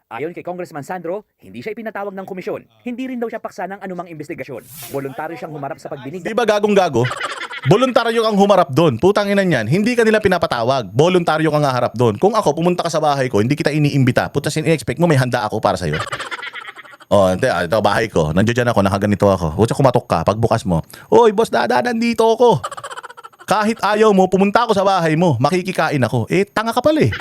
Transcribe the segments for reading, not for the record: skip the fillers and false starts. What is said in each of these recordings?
Ayon kay Congressman Sandro, hindi siya ipinatawag ng komisyon. Hindi rin daw siya paksa ng anumang investigasyon. Voluntaryo siyang humarap sa pagdinig. Di ba gagong-gago? Voluntaryo kang humarap doon. Putang ina niyan, hindi ka nila pinapatawag. Voluntaryo kang haharap doon. Kung ako, pumunta ka sa bahay ko, hindi kita iniimbita. Putas in-expect mo, may handa ako para sa'yo. Oh, ito bahay ko. Nandiyan dyan ako, nakaganito ako. Huwag kumatok ka, pagbukas mo. Oy, boss dada, nandito ako. Kahit ayaw mo, pumunta ako sa bahay mo, makikikain ako. Eh, tanga ka pala eh.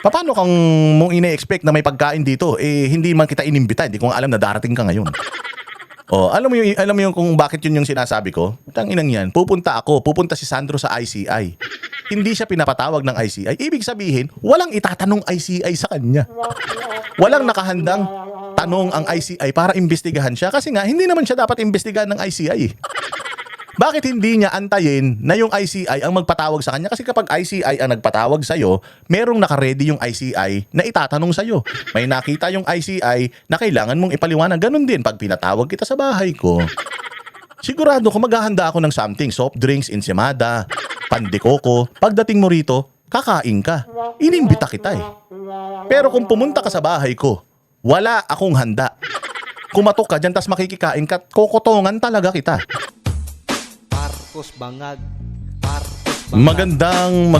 Paano kang mong ine-expect na may pagkain dito? Eh, hindi man kita inimbita. Hindi ko nga alam na darating ka ngayon. Oh, alam mo yung kung bakit yun yung sinasabi ko? Tang inang yan, pupunta si Sandro sa ICI. Hindi siya pinapatawag ng ICI. Ibig sabihin, walang itatanong ICI sa kanya. Walang nakahandang tanong ang ICI para imbestigahan siya kasi nga hindi naman siya dapat imbestigahan ng ICI. Bakit hindi niya antayin na yung ICI ang magpatawag sa kanya? Kasi kapag ICI ang nagpatawag sa'yo, merong nakaredy yung ICI na itatanong sa'yo. May nakita yung ICI na kailangan mong ipaliwanag. Ganon din pag pinatawag kita sa bahay ko. Sigurado kung maghahanda ako ng something, soft drinks, ensimada, pandikoko, pagdating mo rito, kakain ka. Inimbita kita eh. Pero kung pumunta ka sa bahay ko, wala akong handa. Kumatok ka dyan, tas makikikain ka, kokotongan talaga kita. Magandang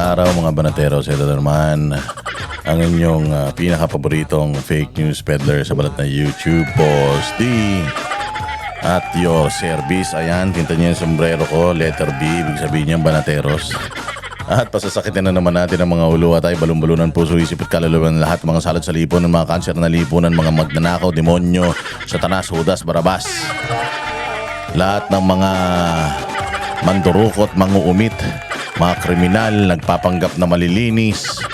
araw mga banateros. Ito naman ang inyong pinaka-paboritong fake news peddler sa balat na YouTube, Boss D. At your service, ayan, tinta niya yung sombrero ko, letter B, ibig sabihin niya banateros. At pasasakitin na naman natin ang mga ulo at ay balon-balunan, puso, isip at kaluluwa ng lahat, mga salad sa lipunan, mga kanser na lipunan, mga magnanakaw, demonyo, satanas, hudas, barabas. Lahat ng mga mandurukot, manguumit, mga kriminal, nagpapanggap na malilinis,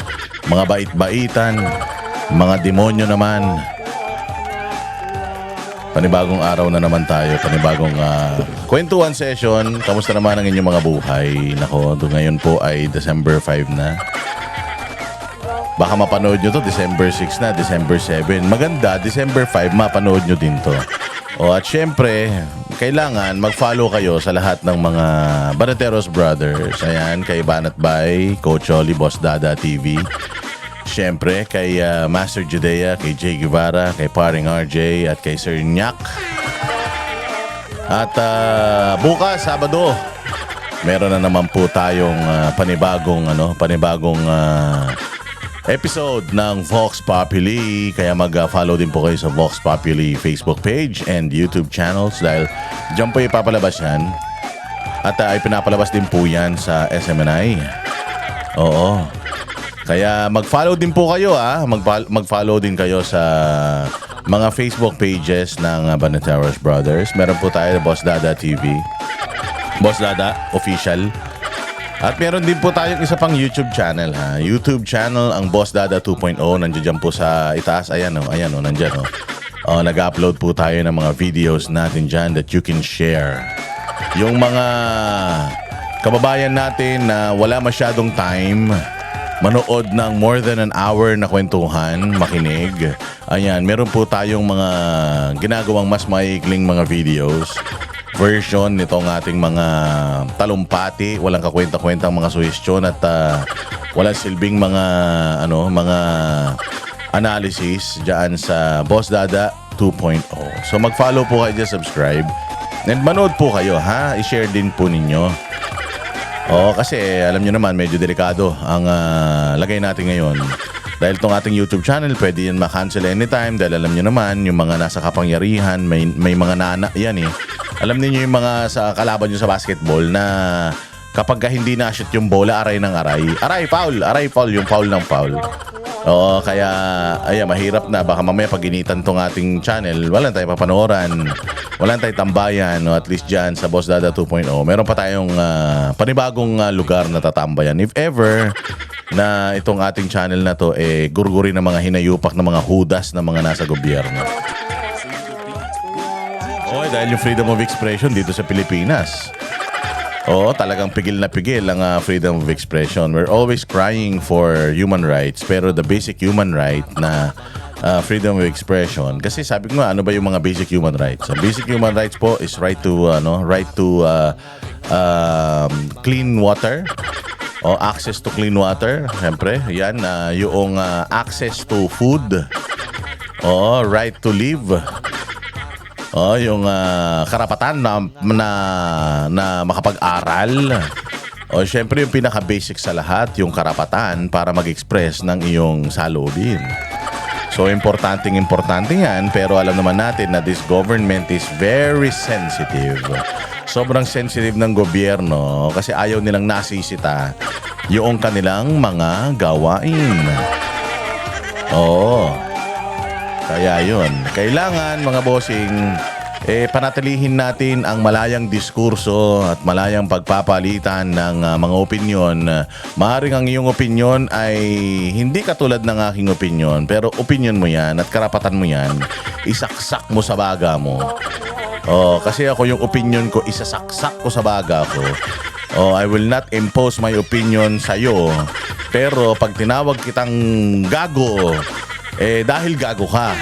mga bait-baitan, mga demonyo naman. Panibagong araw na naman tayo, panibagong kwentuhan session. Kamusta naman ang inyong mga buhay? Nako, ngayon po ay December 5 na. Baka mapanood nyo to December 6 na, December 7. Maganda, December 5, mapanood nyo din to. O at syempre, kailangan mag-follow kayo sa lahat ng mga Banateros Brothers. Ayan, kay Banat Bay, Coach Oli, Boss Dada TV. Syempre, kay Master Judea, kay Jay Guevara, kay Paring RJ, at kay Sir Nyak. At bukas, Sabado, meron na naman po tayong panibagong episode ng Vox Populi. Kaya mag-follow din po kayo sa Vox Populi Facebook page and YouTube channels dahil dyan po ipapalabas yan. At ay pinapalabas din po yan sa SMNI. Oo. Kaya mag-follow din po kayo mag-follow din kayo sa mga Facebook pages ng Banateros Brothers. Meron po tayo Boss Dada TV, Boss Dada Official. At meron din po tayong isa pang YouTube channel YouTube channel ang Boss Dada 2.0. Nandiyan po sa itaas. Ayan o, nandiyan o. Nag-upload po tayo ng mga videos natin dyan that you can share. Yung mga kababayan natin na wala masyadong time manood ng more than an hour na kwentuhan, makinig. Ayan, meron po tayong mga ginagawang mas maikling mga videos. Version nitong ating mga talumpati, walang kakwenta-kwentang mga suhestyon at walang silbing mga analysis diyan sa Boss Dada 2.0. So mag-follow po kayo, subscribe, and manood po kayo i-share din po ninyo. Kasi alam nyo naman medyo delikado ang lagay natin ngayon. Dahil itong ating YouTube channel, pwede yan ma-cancel anytime. Dahil alam nyo naman, yung mga nasa kapangyarihan, may mga nana yan eh. Alam niyo yung mga sa kalaban nyo sa basketball na kapag hindi na-shoot yung bola, aray ng aray. Aray, foul, yung foul ng foul. Oo, kaya mahirap na. Baka mamaya pag initan tong ating channel, walang tayo papanooran, walang tayo tambayan. At least dyan sa Boss Dada 2.0, meron pa tayong panibagong lugar na tatambayan. If ever na itong ating channel na to gurguri ng mga hinayupak ng mga hudas ng mga nasa gobyerno. Dahil yung freedom of expression dito sa Pilipinas. Talagang pigil na pigil ang freedom of expression. We're always crying for human rights, pero the basic human right na freedom of expression, kasi sabi ko nga, ano ba yung mga basic human rights? Ang basic human rights po is right to clean water, Access to clean water, syempre. Yan, yung access to food. Right to live. Yung karapatan na makapag-aral. Syempre yung pinaka-basic sa lahat, yung karapatan para mag-express ng iyong saloobin. So, importante yan, pero alam naman natin na this government is very sensitive. Sobrang sensitive ng gobyerno kasi ayaw nilang nasisita yung kanilang mga gawain. Kaya yun. Kailangan, mga bossing, panatilihin natin ang malayang diskurso at malayang pagpapalitan ng mga opinyon. Maaaring ang iyong opinyon ay hindi katulad ng aking opinyon, pero opinyon mo yan at karapatan mo yan, isaksak mo sa baga mo. Kasi ako yung opinyon ko, isasaksak ko sa baga ko. I will not impose my opinion sa'yo. Pero pag tinawag kitang gago, dahil gago ka.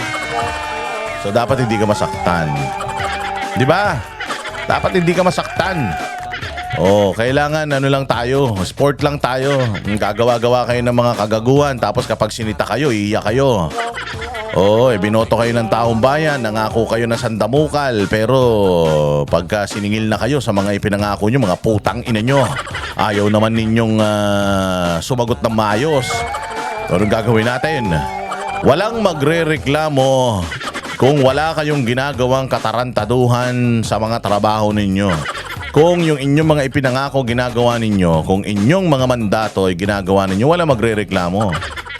So dapat hindi ka masaktan. Di ba? Dapat hindi ka masaktan. Kailangan lang tayo, sport lang tayo. Gagawa-gawa kayo ng mga kagaguhan, tapos kapag sinita kayo, iiyak kayo. Binoto kayo ng taong bayan, nangako kayo na sandamukal, pero pagka siningil na kayo sa mga ipinangako nyo, mga putang ina nyo, ayaw naman ninyong sumagot ng maayos. Anong gagawin natin? Walang magre-reklamo kung wala kayong ginagawang katarantaduhan sa mga trabaho ninyo. Kung yung inyong mga ipinangako ginagawa ninyo, kung inyong mga mandato ay ginagawa ninyo, wala magre-reklamo.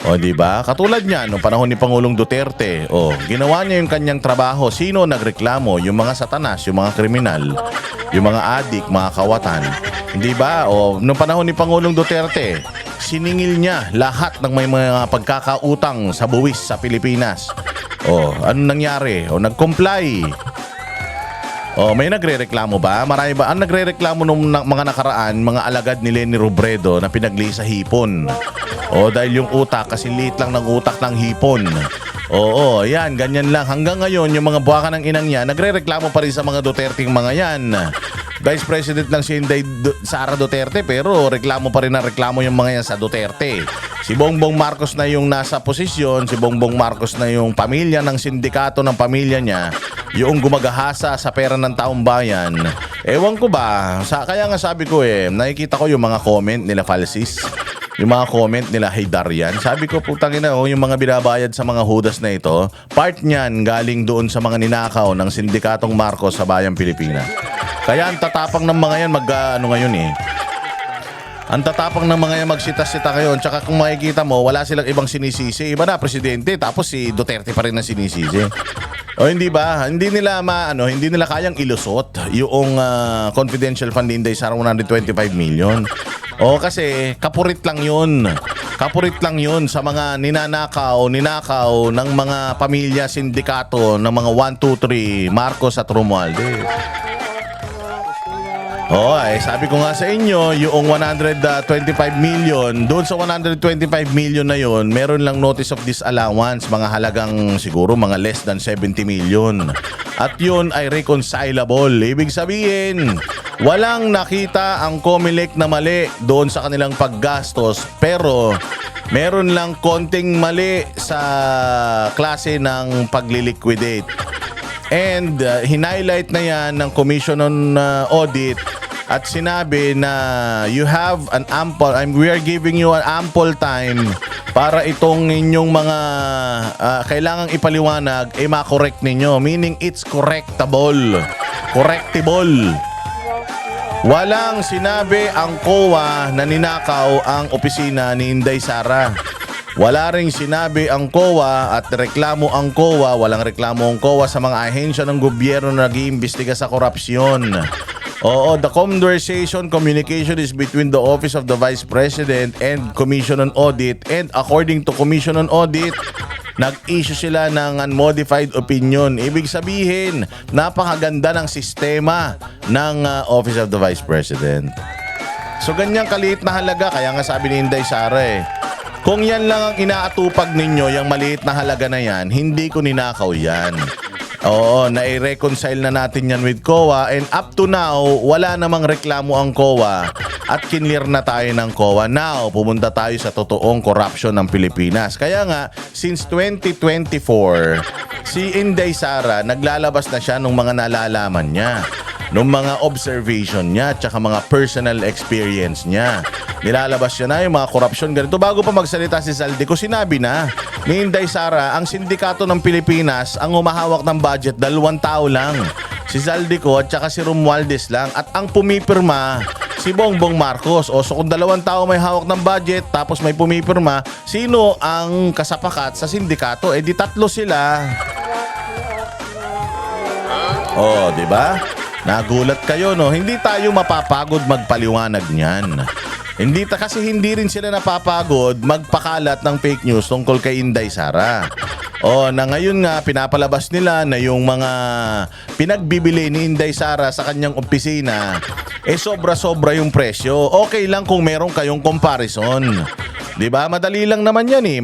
Di ba? Katulad niyan, noong panahon ni Pangulong Duterte, ginawa niya yung kanyang trabaho. Sino nagreklamo? Yung mga satanas, yung mga kriminal, yung mga adik, mga kawatan. Di ba? Noong panahon ni Pangulong Duterte, siningil niya lahat ng may mga pagkakautang sa buwis sa Pilipinas. Ano nangyari? Nag-comply. May nagre-reklamo ba? Marami ba? Ang nagre-reklamo nung mga nakaraan, mga alagad ni Leni Robredo na pinagli sa hipon. Dahil yung utak, kasi liit lang ng utak ng hipon. Yan, ganyan lang. Hanggang ngayon, yung mga buwaka ng inang yan, nagre-reklamo pa rin sa mga Duterteng mga yan. Vice President lang si Inday Sara Duterte, pero reklamo pa rin ang reklamo yung mga yan sa Duterte. Si Bongbong Marcos na yung nasa posisyon, si Bongbong Marcos na yung pamilya ng sindikato ng pamilya niya, yung gumagahasa sa pera ng taong bayan. Ewan ko ba, kaya nga sabi ko nakikita ko yung mga comment nila Falsis, yung mga comment nila Haydarian. Sabi ko, putang ina, yung mga binabayad sa mga hudas na ito, part niyan galing doon sa mga ninakaw ng sindikatong Marcos sa bayang Pilipinas. Kaya ang tatapang ng mga yan ang tatapang ng mga yan magsita-sita ngayon. Tsaka kung makikita mo, wala silang ibang sinisisi. Iba na, presidente, tapos si Duterte pa rin na sinisisi. Hindi ba? Hindi nila kayang ilusot yung confidential fund ni Inday Sara 125 million. Kasi kapurit lang yun. Kapurit lang yun sa mga ninakaw ng mga pamilya sindikato ng mga 1, 2, 3 Marcos at Romualdez. Sabi ko nga sa inyo, yung 125 million, doon sa 125 million na yun, meron lang notice of disallowance, mga halagang siguro mga less than 70 million. At yun ay reconcilable. Ibig sabihin, walang nakita ang COMELEC na mali doon sa kanilang paggastos, pero meron lang konting mali sa klase ng pagliliquidate. And hinighlight na yan ng Commission on Audit at sinabi na we are giving you an ample time para itong inyong mga kailangang ipaliwanag ma-correct ninyo. Meaning it's correctable. Walang sinabi ang COA na ninakaw ang opisina ni Inday Sara. Wala ring sinabi ang COA at reklamo ang COA, walang reklamo ang COA sa mga ahensya ng gobyerno na nag-iimbestiga sa korupsyon. The communication is between the Office of the Vice President and Commission on Audit, and according to Commission on Audit, nag-issue sila ng unmodified opinion. Ibig sabihin, napakaganda ng sistema ng Office of the Vice President. So ganyang kaliit na halaga, kaya nga sabi ni Inday Sara kung yan lang ang inaatupag ninyo, yung maliit na halaga na yan, hindi ko ninakaw yan. Oo, nai-reconcile na natin yan with COA, and up to now, wala namang reklamo ang COA at kinlear na tayo ng COA. Now, pumunta tayo sa totoong corruption ng Pilipinas. Kaya nga, since 2024, si Inday Sara, naglalabas na siya ng mga nalalaman niya, ng mga observation niya, at saka mga personal experience niya. Nilalabas niya na yung mga korupsyon ganito. Bago pa magsalita si Zaldico, sinabi na ni Inday Sara, ang sindikato ng Pilipinas, ang humahawak ng budget, 2 tao lang. Si Zaldico at saka si Romualdez lang. At ang pumipirma, si Bongbong Marcos. O so kung 2 tao may hawak ng budget, tapos may pumipirma, sino ang kasapakat sa sindikato? Eh di 3 sila. Oh, di ba? Nagulat kayo, no? Hindi tayo mapapagod magpaliwanag niyan. Kasi hindi rin sila napapagod magpakalat ng fake news tungkol kay Inday Sara. O na ngayon nga pinapalabas nila na yung mga pinagbibili ni Inday Sara sa kanyang opisina sobra-sobra yung presyo. Okay lang kung meron kayong comparison. 'Di ba? Madali lang naman 'yan eh.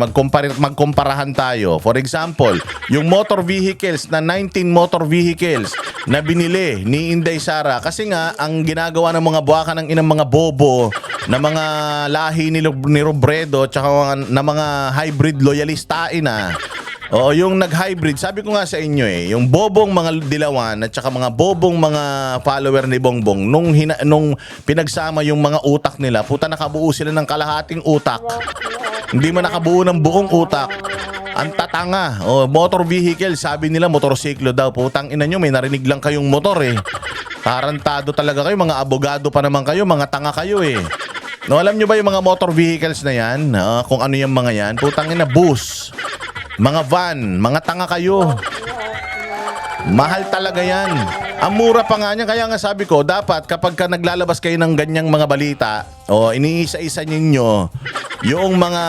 Magkumparahan tayo. For example, yung motor vehicles na 19 motor vehicles na binili ni Inday Sara, kasi nga ang ginagawa ng mga buwaka ng inang mga bobo na mga lahi ni Robredo tsaka na mga hybrid loyalistain na. Oo, yung nag-hybrid, sabi ko nga sa inyo yung bobong mga dilawan at saka mga bobong mga follower ni Bongbong, nung pinagsama yung mga utak nila, puta nakabuo sila ng kalahating utak. Hindi man nakabuo ng buong utak. Ang tatanga. Motor vehicle, sabi nila motorsiklo daw. Putang ina nyo, may narinig lang kayong motor eh. Tarantado talaga kayo, mga abogado pa naman kayo, mga tanga kayo eh. No, alam nyo ba yung mga motor vehicles na yan? Kung ano yung mga yan? Putang ina, bus. Mga van, mga tanga kayo. Mahal talaga yan. Ang mura pa nga niya, kaya nga sabi ko, dapat kapag ka naglalabas kayo ng ganyang mga balita, iniisa-isa ninyo yung mga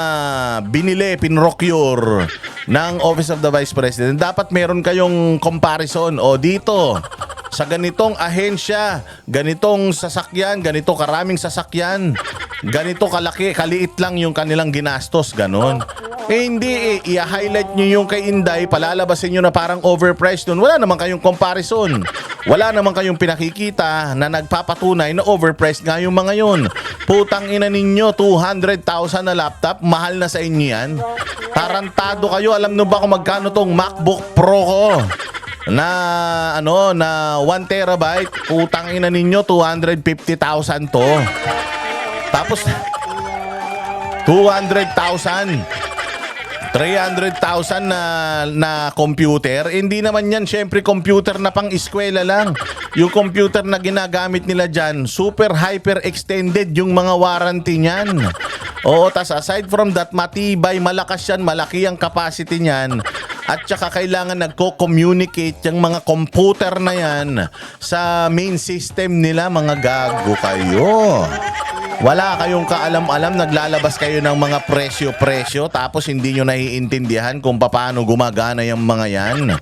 binili, pinrocure ng Office of the Vice President, dapat meron kayong comparison. Dito, sa ganitong ahensya, ganitong sasakyan, ganito karaming sasakyan, ganito kalaki, kaliit lang yung kanilang ginastos, ganon. Hindi i-highlight nyo yung kay Inday, palalabasin nyo na parang overpriced nun. Wala naman kayong comparison. Wala naman kayong pinakikita na nagpapatunay na overpriced nga yung mga yun. Putang ina ninyo, 200,000 na laptop, mahal na sa inyo yan. Tarantado kayo, alam nyo ba kung magkano tong MacBook Pro ko? Na 1 terabyte, putang ina ninyo, 250,000 to. Tapos 200,000. 300,000 na computer. Hindi naman yan syempre computer na pang eskwela lang. Yung computer na ginagamit nila dyan, super hyper extended yung mga warranty niyan. Tas aside from that, matibay, malakas yan, malaki ang capacity niyan. At saka kailangan nagko-communicate yung mga computer na yan sa main system nila. Mga gago kayo. Wala kayong kaalam-alam, naglalabas kayo ng mga presyo-presyo tapos hindi nyo naiintindihan kung paano gumagana yung mga yan.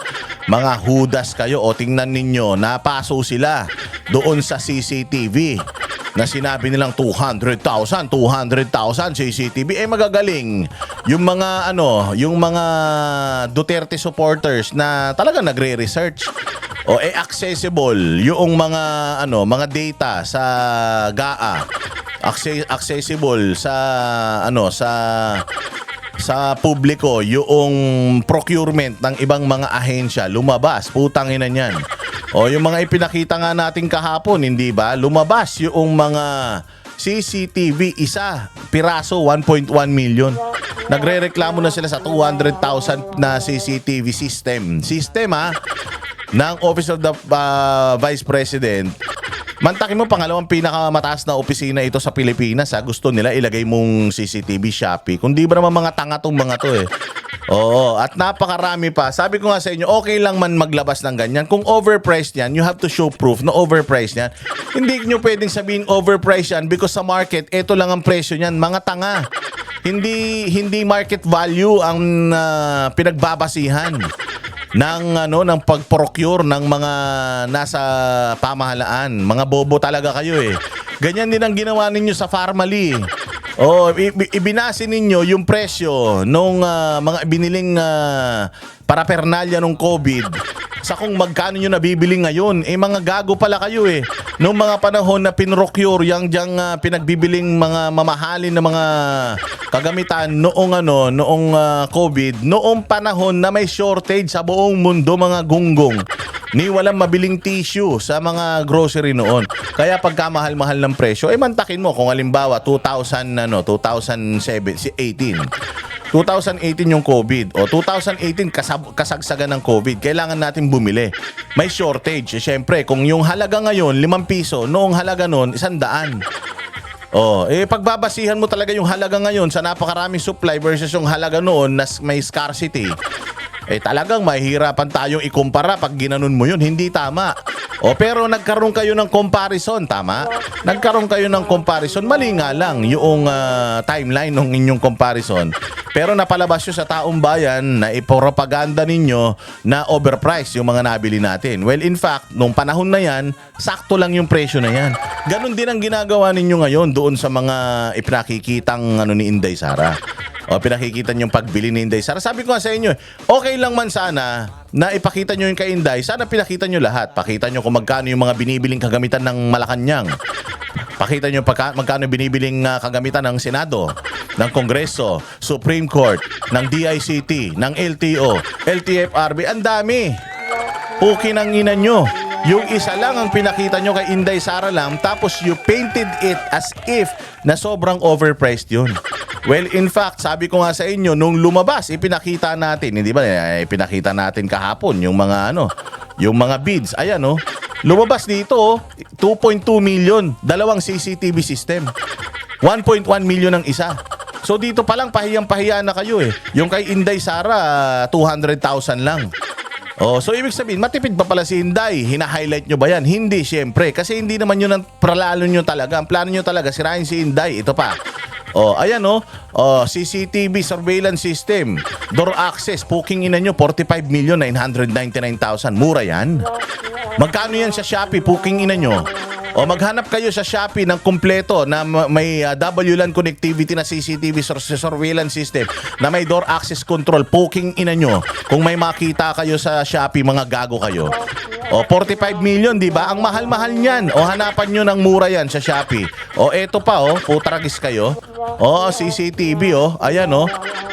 Mga hudas kayo. Tingnan ninyo, napaso sila doon sa CCTV na sinabi nilang 200,000 CCTV. Magagaling yung mga yung mga Duterte supporters na talaga nagre-research. Accessible yung mga mga data sa GAA. Accessible sa publiko yung procurement ng ibang mga ahensya, lumabas, putang ina niyan. Yung mga ipinakita nga natin kahapon, hindi ba? Lumabas yung mga CCTV, piraso 1.1 million. Nagrereklamo na sila sa 200,000 na CCTV system ng Office of the Vice President. Mantakin mo, pangalawang pinakamataas na opisina ito sa Pilipinas. Gusto nila ilagay mong CCTV Shopee. Kung di ba naman mga tanga tong mga to at napakarami pa. Sabi ko nga sa inyo, okay lang man maglabas ng ganyan. Kung overpriced yan, you have to show proof na overpriced yan. Hindi nyo pwedeng sabihin overpriced yan because sa market, ito lang ang presyo niyan. Mga tanga. Hindi market value ang pinagbabasihan ng pag-procure ng mga nasa pamahalaan. Mga bobo talaga kayo Ganyan din ang ginawa ninyo sa Pharmaly. Ibinase ninyo yung presyo nung mga biniling parapernalya nung COVID sa kung magkano nyo nabibili ngayon. Mga gago pala kayo eh. Noong mga panahon na pinrocure yang pinagbibiling mga mamahalin na mga kagamitan noong COVID, noong panahon na may shortage sa buong mundo mga gunggong. Ni walang mabiling tissue sa mga grocery noon. Kaya pagkamahal-mahal ng presyo, mantakin mo kung halimbawa 2018 yung COVID. O 2018 kasagsagan ng COVID. Kailangan natin bumili. May shortage. Siyempre, kung yung halaga ngayon 5 piso, noong halaga noon 100. Pagbabasihan mo talaga yung halaga ngayon sa napakaraming supply versus yung halaga noon na may scarcity. Talagang mahihirapan tayong ikumpara pag ginanon mo yun. Hindi tama. Pero nagkaroon kayo ng comparison, tama? Nagkaroon kayo ng comparison. Mali nga lang yung timeline ng inyong comparison. Pero napalabas yun sa taong bayan na ipropaganda ninyo na overpriced yung mga nabili natin. Well, in fact, nung panahon na yan, sakto lang yung presyo na yan. Ganon din ang ginagawa ninyo ngayon doon sa mga ipinakikitang ni Inday Sara. Pinakikita nyo yung pagbili ni Inday Sara. Sabi ko nga sa inyo, okay lang man sana na ipakita nyo yung kay Inday. Sana pinakita nyo lahat. Pakita nyo kung magkano yung mga binibiling kagamitan ng Malacanang. Pakita nyo magkano binibiling kagamitan ng Senado, ng Kongreso, Supreme Court, ng DICT, ng LTO, LTFRB. Ang dami. Pukin ang ina nyo. Yung isa lang ang pinakita nyo kay Inday Sara lang, tapos you painted it as if na sobrang overpriced yun. Well, in fact, sabi ko nga sa inyo, nung lumabas, ipinakita natin, hindi ba, ipinakita natin kahapon yung mga yung mga bids. Ayan, lumabas dito, 2.2 million, dalawang CCTV system. 1.1 million ang isa. So dito pa lang, pahiyang-pahiya na kayo eh. Yung kay Inday Sara, 200,000 lang. So ibig sabihin, matipid pa pala si Inday. Hina-highlight nyo ba yan? Hindi, syempre. Kasi hindi naman yun ang pralalo nyo talaga. Ang plano nyo talaga, sirain si Inday. Ito pa. Ayan CCTV surveillance system, door access, puking ina nyo, 45,999,000. Mura yan. Magkano yan sa Shopee, puking ina nyo? Maghanap kayo sa Shopee ng kumpleto na may WLAN connectivity na CCTV surveillance system na may door access control, puking ina nyo. Kung may makita kayo sa Shopee, mga gago kayo. 45 million, di ba? Ang mahal-mahal niyan. Hanapan nyo ng mura yan sa Shopee. Eto pa, putragis kayo. CCTV, ayan,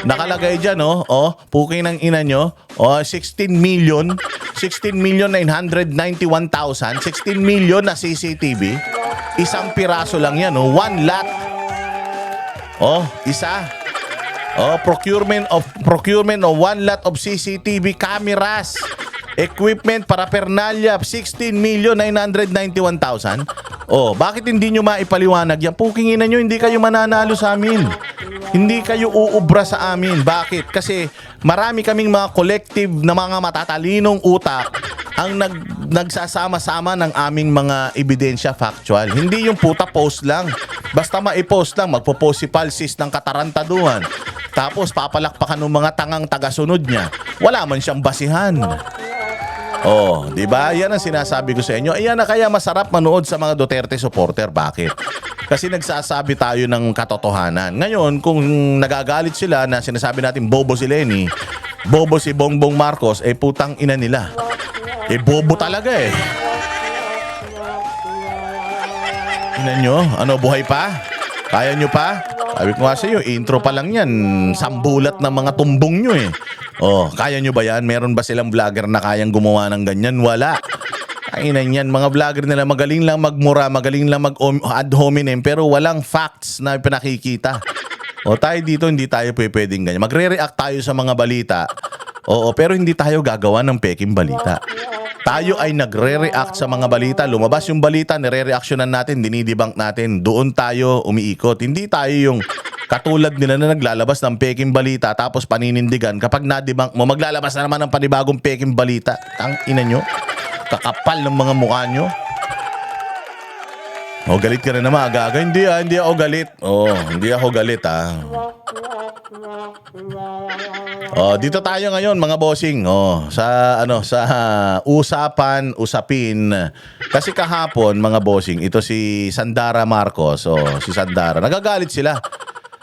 nakalagay dyan, puking ng ina nyo. 16,991,000. 16 million na CCTV. Isang piraso lang yan, one lot. Isa. Procurement of 1 lot of CCTV cameras. Equipment para pernalya, 16,991,000. Bakit hindi nyo maipaliwanag yan? Pukingin na nyo, hindi kayo mananalo sa amin. Hindi kayo uubra sa amin. Bakit? Kasi marami kaming mga collective na mga matatalinong utak ang nagsasama-sama ng aming mga ebidensya factual. Hindi yung puta post lang. Basta maipost lang, magpo-post si Palsis ng katarantaduhan. Tapos papalakpakan ng mga tangang tagasunod niya. Wala man siyang basihan. Di ba? Yan ang sinasabi ko sa inyo. Ayan na kaya masarap manood sa mga Duterte supporter. Bakit? Kasi nagsasabi tayo ng katotohanan. Ngayon, kung nagagalit sila na sinasabi natin bobo si Lenny, bobo si Bongbong Marcos, putang ina nila. Bobo talaga eh. Ina nyo? Buhay pa? Kaya nyo pa? Sabi ko nga sa iyo, intro pa lang yan. Sambulat ng mga tumbong nyo eh. Kaya nyo ba yan? Meron ba silang vlogger na kayang gumawa ng ganyan? Wala. Kainan yan. Mga vlogger nila magaling lang magmura, magaling lang mag-ad hominem, pero walang facts na pinakikita. Tayo dito, hindi tayo pwedeng ganyan. Magre-react tayo sa mga balita. Pero hindi tayo gagawa ng peking balita. Tayo ay nagre-react sa mga balita. Lumabas yung balita, nire-reactionan natin, dinidebunk natin. Doon tayo umiikot. Hindi tayo yung katulad nila na naglalabas ng peking balita tapos paninindigan. Kapag na-debunk mo, maglalabas na naman ng panibagong peking balita. Tang ina nyo. Kakapal ng mga mukha nyo. Galit ka rin naman, agaga. Hindi ako galit. Hindi ako galit, dito tayo ngayon, mga bossing. Sa usapin. Kasi kahapon, mga bossing, ito si Sandara Marcos. Si Sandara. Nagagalit sila.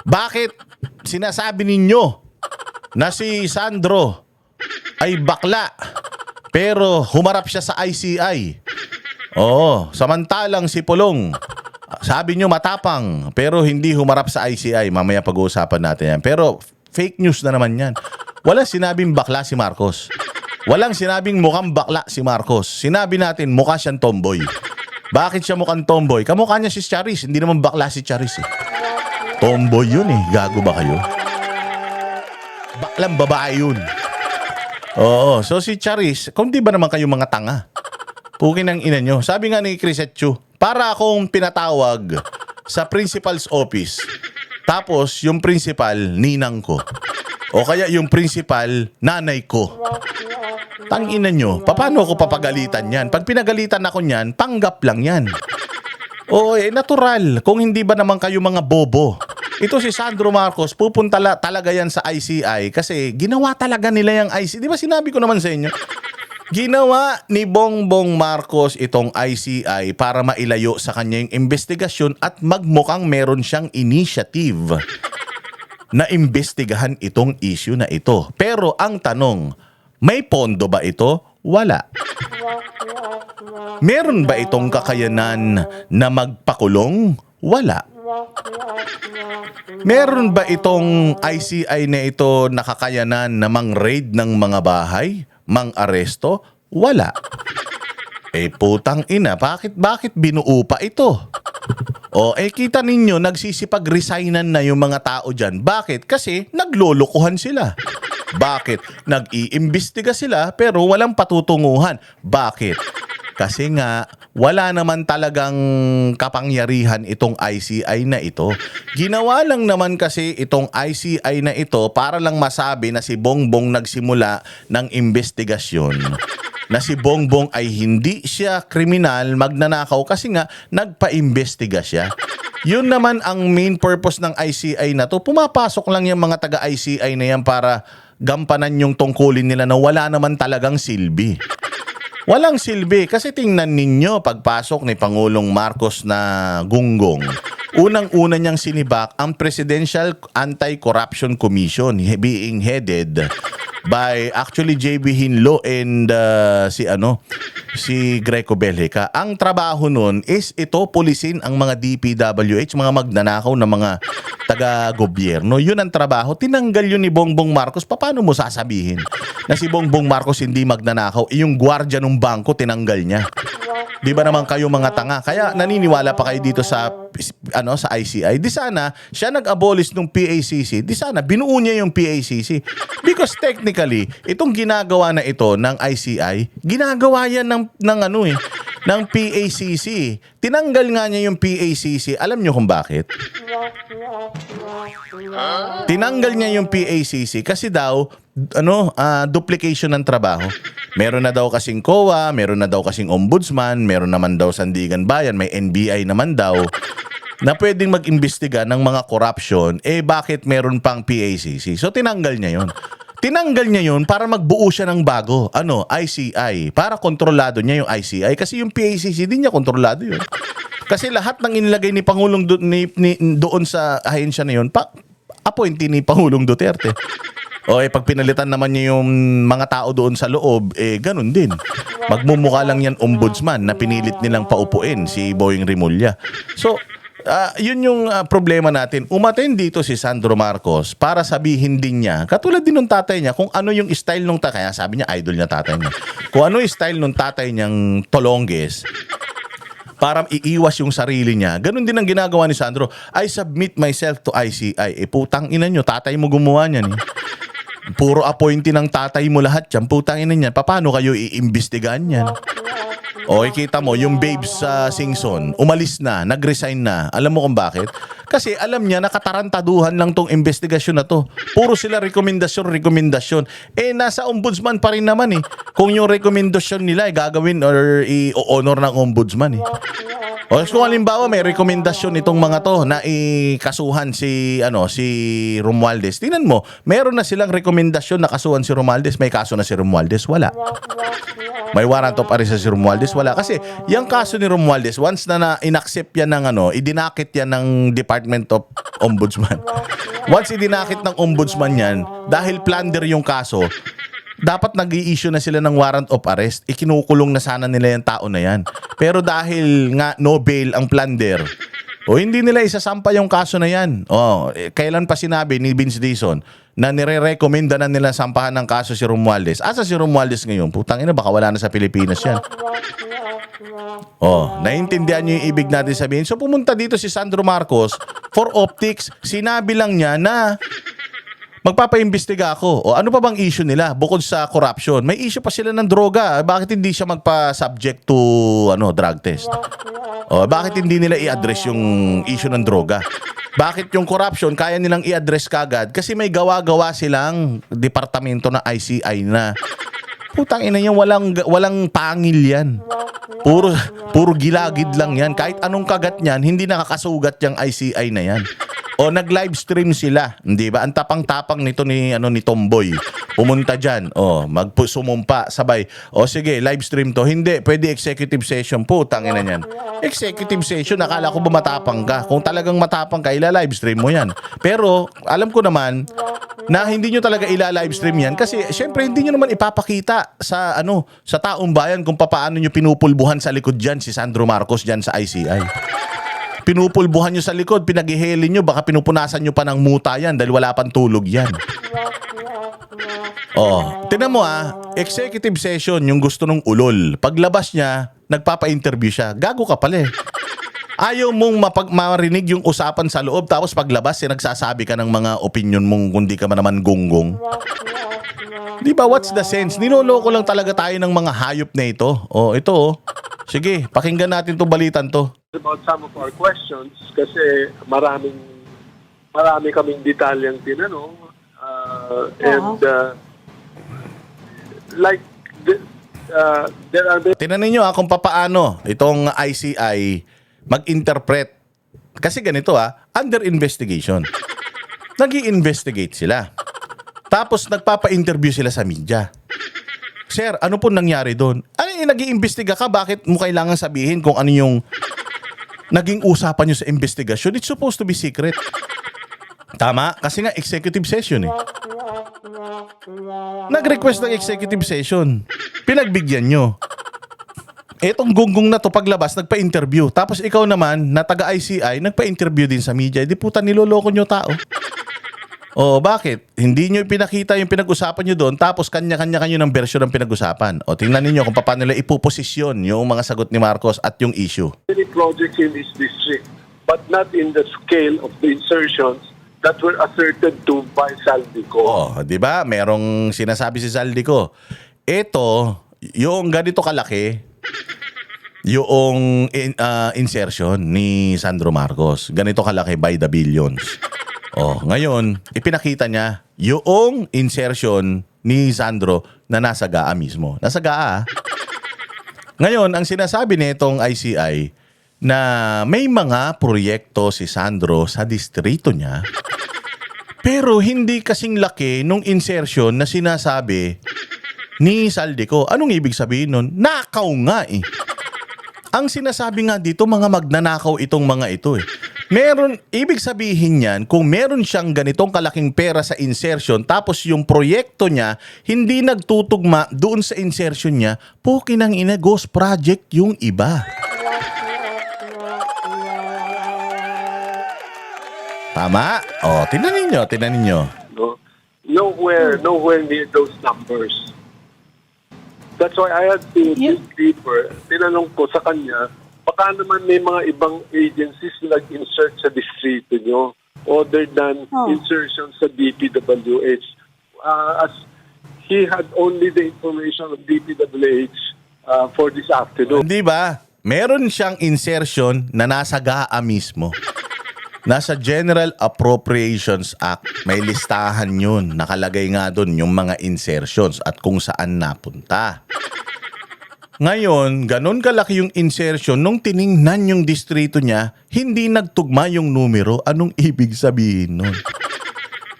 Bakit sinasabi ninyo na si Sandro ay bakla? Pero humarap siya sa ICI. Oo, samantalang si Pulong, sabi nyo matapang, pero hindi humarap sa ICI. Mamaya pag-uusapan natin yan. Pero fake news na naman yan. Walang sinabing bakla si Marcos. Walang sinabing mukhang bakla si Marcos. Sinabi natin mukha siyang tomboy. Bakit siya mukhang tomboy? Kamukha niya si Charis. Hindi naman bakla si Charis eh. Tomboy yun eh. Gago ba kayo? Baklang babae yun. Oo. So si Charis, kung di ba naman kayo mga tanga? Pukin ang ina nyo. Sabi nga ni Chris Etchu, para akong pinatawag sa principal's office. Tapos yung principal, ninang ko. O kaya yung principal, nanay ko. Tangina nyo, paano ako papagalitan yan? Pag pinagalitan ako niyan, panggap lang yan. O natural, kung hindi ba naman kayo mga bobo. Ito si Sandro Marcos, pupunta talaga yan sa ICI kasi ginawa talaga nila yung ICI. Di ba sinabi ko naman sa inyo? Ginawa ni Bongbong Marcos itong ICI para mailayo sa kanya yung investigasyon at magmukhang meron siyang initiative na imbestigahan itong issue na ito. Pero ang tanong, may pondo ba ito? Wala. Meron ba itong kakayanan na magpakulong? Wala. Meron ba itong ICI na ito na kakayanan na mang-raid ng mga bahay? Mang-aresto? Wala. Putang ina, bakit binuo pa ito? Kita ninyo, nagsisipag-resignan na yung mga tao dyan. Bakit? Kasi naglolokohan sila. Bakit? Nag-iimbestiga sila pero walang patutunguhan. Bakit? Kasi nga, wala naman talagang kapangyarihan itong ICI na ito. Ginawa lang naman kasi itong ICI na ito para lang masabi na si Bongbong nagsimula ng investigasyon. Na si Bongbong ay hindi siya kriminal, magnanakaw kasi nga nagpa-imbestiga siya. Yun naman ang main purpose ng ICI na to. Pumapasok lang yung mga taga-ICI na yan para gampanan yung tungkulin nila na wala naman talagang silbi. Walang silbi kasi tingnan ninyo pagpasok ni Pangulong Marcos na gunggong. Unang-una niyang sinibak ang Presidential Anti-Corruption Commission being headed by actually JB Hinlo and si Greco Bellica. Ang trabaho nun is ito pulisin ang mga DPWH, mga magnanakaw na mga taga-gobyerno. Yun ang trabaho. Tinanggal yun ni Bongbong Marcos. Paano mo sasabihin na si Bongbong Marcos hindi magnanakaw? Yung gwardiya ng bangko tinanggal niya. Di ba naman kayo mga tanga? Kaya naniniwala pa kayo dito sa ICI. Di sana siya nag-abolish ng PACC. Di sana binuo niya yung PACC. Because technically, itong ginagawa na ito ng ICI, ginagawa yan ng PACC. Tinanggal nga niya yung PACC. Alam niyo kung bakit? Tinanggal niya yung PACC kasi daw duplication ng trabaho. Meron na daw kasing COA, meron na daw kasing ombudsman, meron naman daw Sandigan Bayan, may NBI naman daw na pwedeng mag-imbestiga ng mga corruption. Bakit meron pang PACC? So tinanggal niya yon. Tinanggal niya yon para magbuo siya ng bago, ICI, para kontrolado niya yung ICI kasi yung PACC din niya kontrolado yun. Kasi lahat ng inilagay ni Pangulong doon sa ahensya na yun, appointee ni Pangulong Duterte. Pag pinalitan naman niya yung mga tao doon sa loob, ganun din. Magmumukha lang yan ombudsman na pinilit nilang paupuin si Boying Rimulya. So, yun yung problema natin. Umaten dito si Sandro Marcos para sabihin din niya, katulad din ng tatay niya, kung ano yung style nung tatay. Kaya sabi niya, idol niya tatay niya. Kung ano yung style nung tatay niyang Tolonges, para iiwas yung sarili niya. Ganun din ang ginagawa ni Sandro. I submit myself to ICI. Putang ina nyo, tatay mo gumawa niyan. Puro appointee ng tatay mo lahat yan. Putang ina niyan. Paano kayo iimbestigahan yan? Kita mo, yung babes sa Singson, umalis na, nag-resign na. Alam mo kung bakit? Kasi alam niya, nakatarantaduhan lang tong investigasyon na to. Puro sila rekomendasyon. Nasa ombudsman pa rin naman Kung yung rekomendasyon nila gagawin or i-honor ng ombudsman kung halimbawa may rekomendasyon itong mga to na ikasuhan si Romualdez. Tingnan mo, meron na silang rekomendasyon na kasuhan si Romualdez, may kaso na si Romualdez, wala. May warrant of arrest si Romualdez, wala. Kasi yung kaso ni Romualdez, once na inaccept yan ng idinakit yan ng Department of Ombudsman. Once idinakit ng Ombudsman yan, dahil plunder yung kaso, dapat nag-i-issue na sila ng warrant of arrest. Ikinukulong na sana nila yung tao na yan. Pero dahil nga no bail ang plunder, hindi nila isasampa yung kaso na yan. Kailan pa sinabi ni Vince Dizon na nire-recommenda na nila sampahan ng kaso si Romualdez? Asa si Romualdez ngayon? Putang ina, baka wala na sa Pilipinas yan. Naintindihan nyo yung ibig natin sabihin. So pumunta dito si Sandro Marcos for optics. Sinabi lang niya na magpapaimbestiga ako. Ano pa bang issue nila bukod sa corruption? May issue pa sila ng droga. Bakit hindi siya magpa-subject to drug test? Bakit hindi nila i-address yung issue ng droga? Bakit yung corruption kaya nilang i-address kagad? Kasi may gawa-gawa silang departamento na ICI na. Putang ina niya, walang pangil yan. Puro gilagid lang yan. Kahit anong kagat niyan, hindi nakakasugat yung ICI na yan. Nag-live stream sila, hindi ba? Ang tapang-tapang nito ni Tomboy. Pumunta diyan, sumumpa sabay. Sige, live stream to. Hindi, pwede executive session. Putang ina niyan. Executive session, akala ko ba matapang ka? Kung talagang matapang ka, ila-live stream mo yan. Pero alam ko naman na hindi nyo talaga ila-live stream yan kasi syempre hindi nyo naman ipapakita sa sa taong bayan kung paano nyo pinupulbuhan sa likod diyan si Sandro Marcos diyan sa ICI. Pinupulbuhan nyo sa likod, pinaghihelin nyo, baka pinupunasan nyo pa ng muta yan dahil wala pang tulog yan. Tingnan mo executive session yung gusto nung ulol. Paglabas niya, nagpapa-interview siya. Gago ka pala eh. Ayaw mong marinig yung usapan sa loob tapos paglabas nagsasabi ka ng mga opinion mong kundi ka man naman gonggong. Di ba, what's the sense? Niloloko lang talaga tayo ng mga hayop na ito. Ito. Sige, pakinggan natin to balitan to. About some of our questions kasi marami kaming detalyang tinanong there are Tinanin nyo kung papaano itong ICI mag-interpret. Kasi ganito under investigation. Nag-i-investigate sila. Tapos nagpapa-interview sila sa media. Sir, ano po nangyari doon? Nag-iimbestiga ka, bakit mo kailangan sabihin kung ano yung naging usapan nyo sa investigasyon? It's supposed to be secret. Tama? Kasi nga executive session eh. Nag-request ng executive session. Pinagbigyan nyo. Etong gunggong na to paglabas, nagpa-interview. Tapos ikaw naman, na taga-ICI, nagpa-interview din sa media. Di puta, niloloko nyo tao. Bakit? Hindi nyo pinakita yung pinag-usapan nyo doon, tapos kanya-kanya kayo ng version ng pinag-usapan. Tingnan ninyo kung paano nila ipoposisyon yung mga sagot ni Marcos at yung issue. many projects in this district, but not in the scale of the insertions that were asserted to by Saldico. Di ba? Merong sinasabi si Saldico. Ito, yung ganito kalaki, yung insertion ni Sandro Marcos. Ganito kalaki by the billions. Ngayon, ipinakita niya yung insertion ni Sandro na nasa GAA mismo. Nasa GAA. Ngayon, ang sinasabi nitong ICI na may mga proyekto si Sandro sa distrito niya, pero hindi kasing laki nung insertion na sinasabi ni Saldico. Anong ibig sabihin nun? Nakaw nga eh. Ang sinasabi nga dito, mga magnanakaw itong mga ito eh. Ibig sabihin niyan, kung meron siyang ganitong kalaking pera sa insertion, tapos yung proyekto niya, hindi nagtutugma doon sa insertion niya, pukinang ina, ghost project yung iba. Tama? Tinanin nyo. No? Nowhere near those numbers. That's why I had to dig deeper. Tinanong ko sa kanya, baka naman may mga ibang agencies na nag-insert sa distrito nyo other than insertion sa DPWH. As he had only the information of DPWH for this afternoon. Di ba? Meron siyang insertion na nasa GAA mismo. Nasa General Appropriations Act, may listahan yun. Nakalagay nga doon yung mga insertions at kung saan napunta. Ngayon, ganun kalaki yung insertion, nung tiningnan yung distrito niya, hindi nagtugma yung numero. Anong ibig sabihin nun?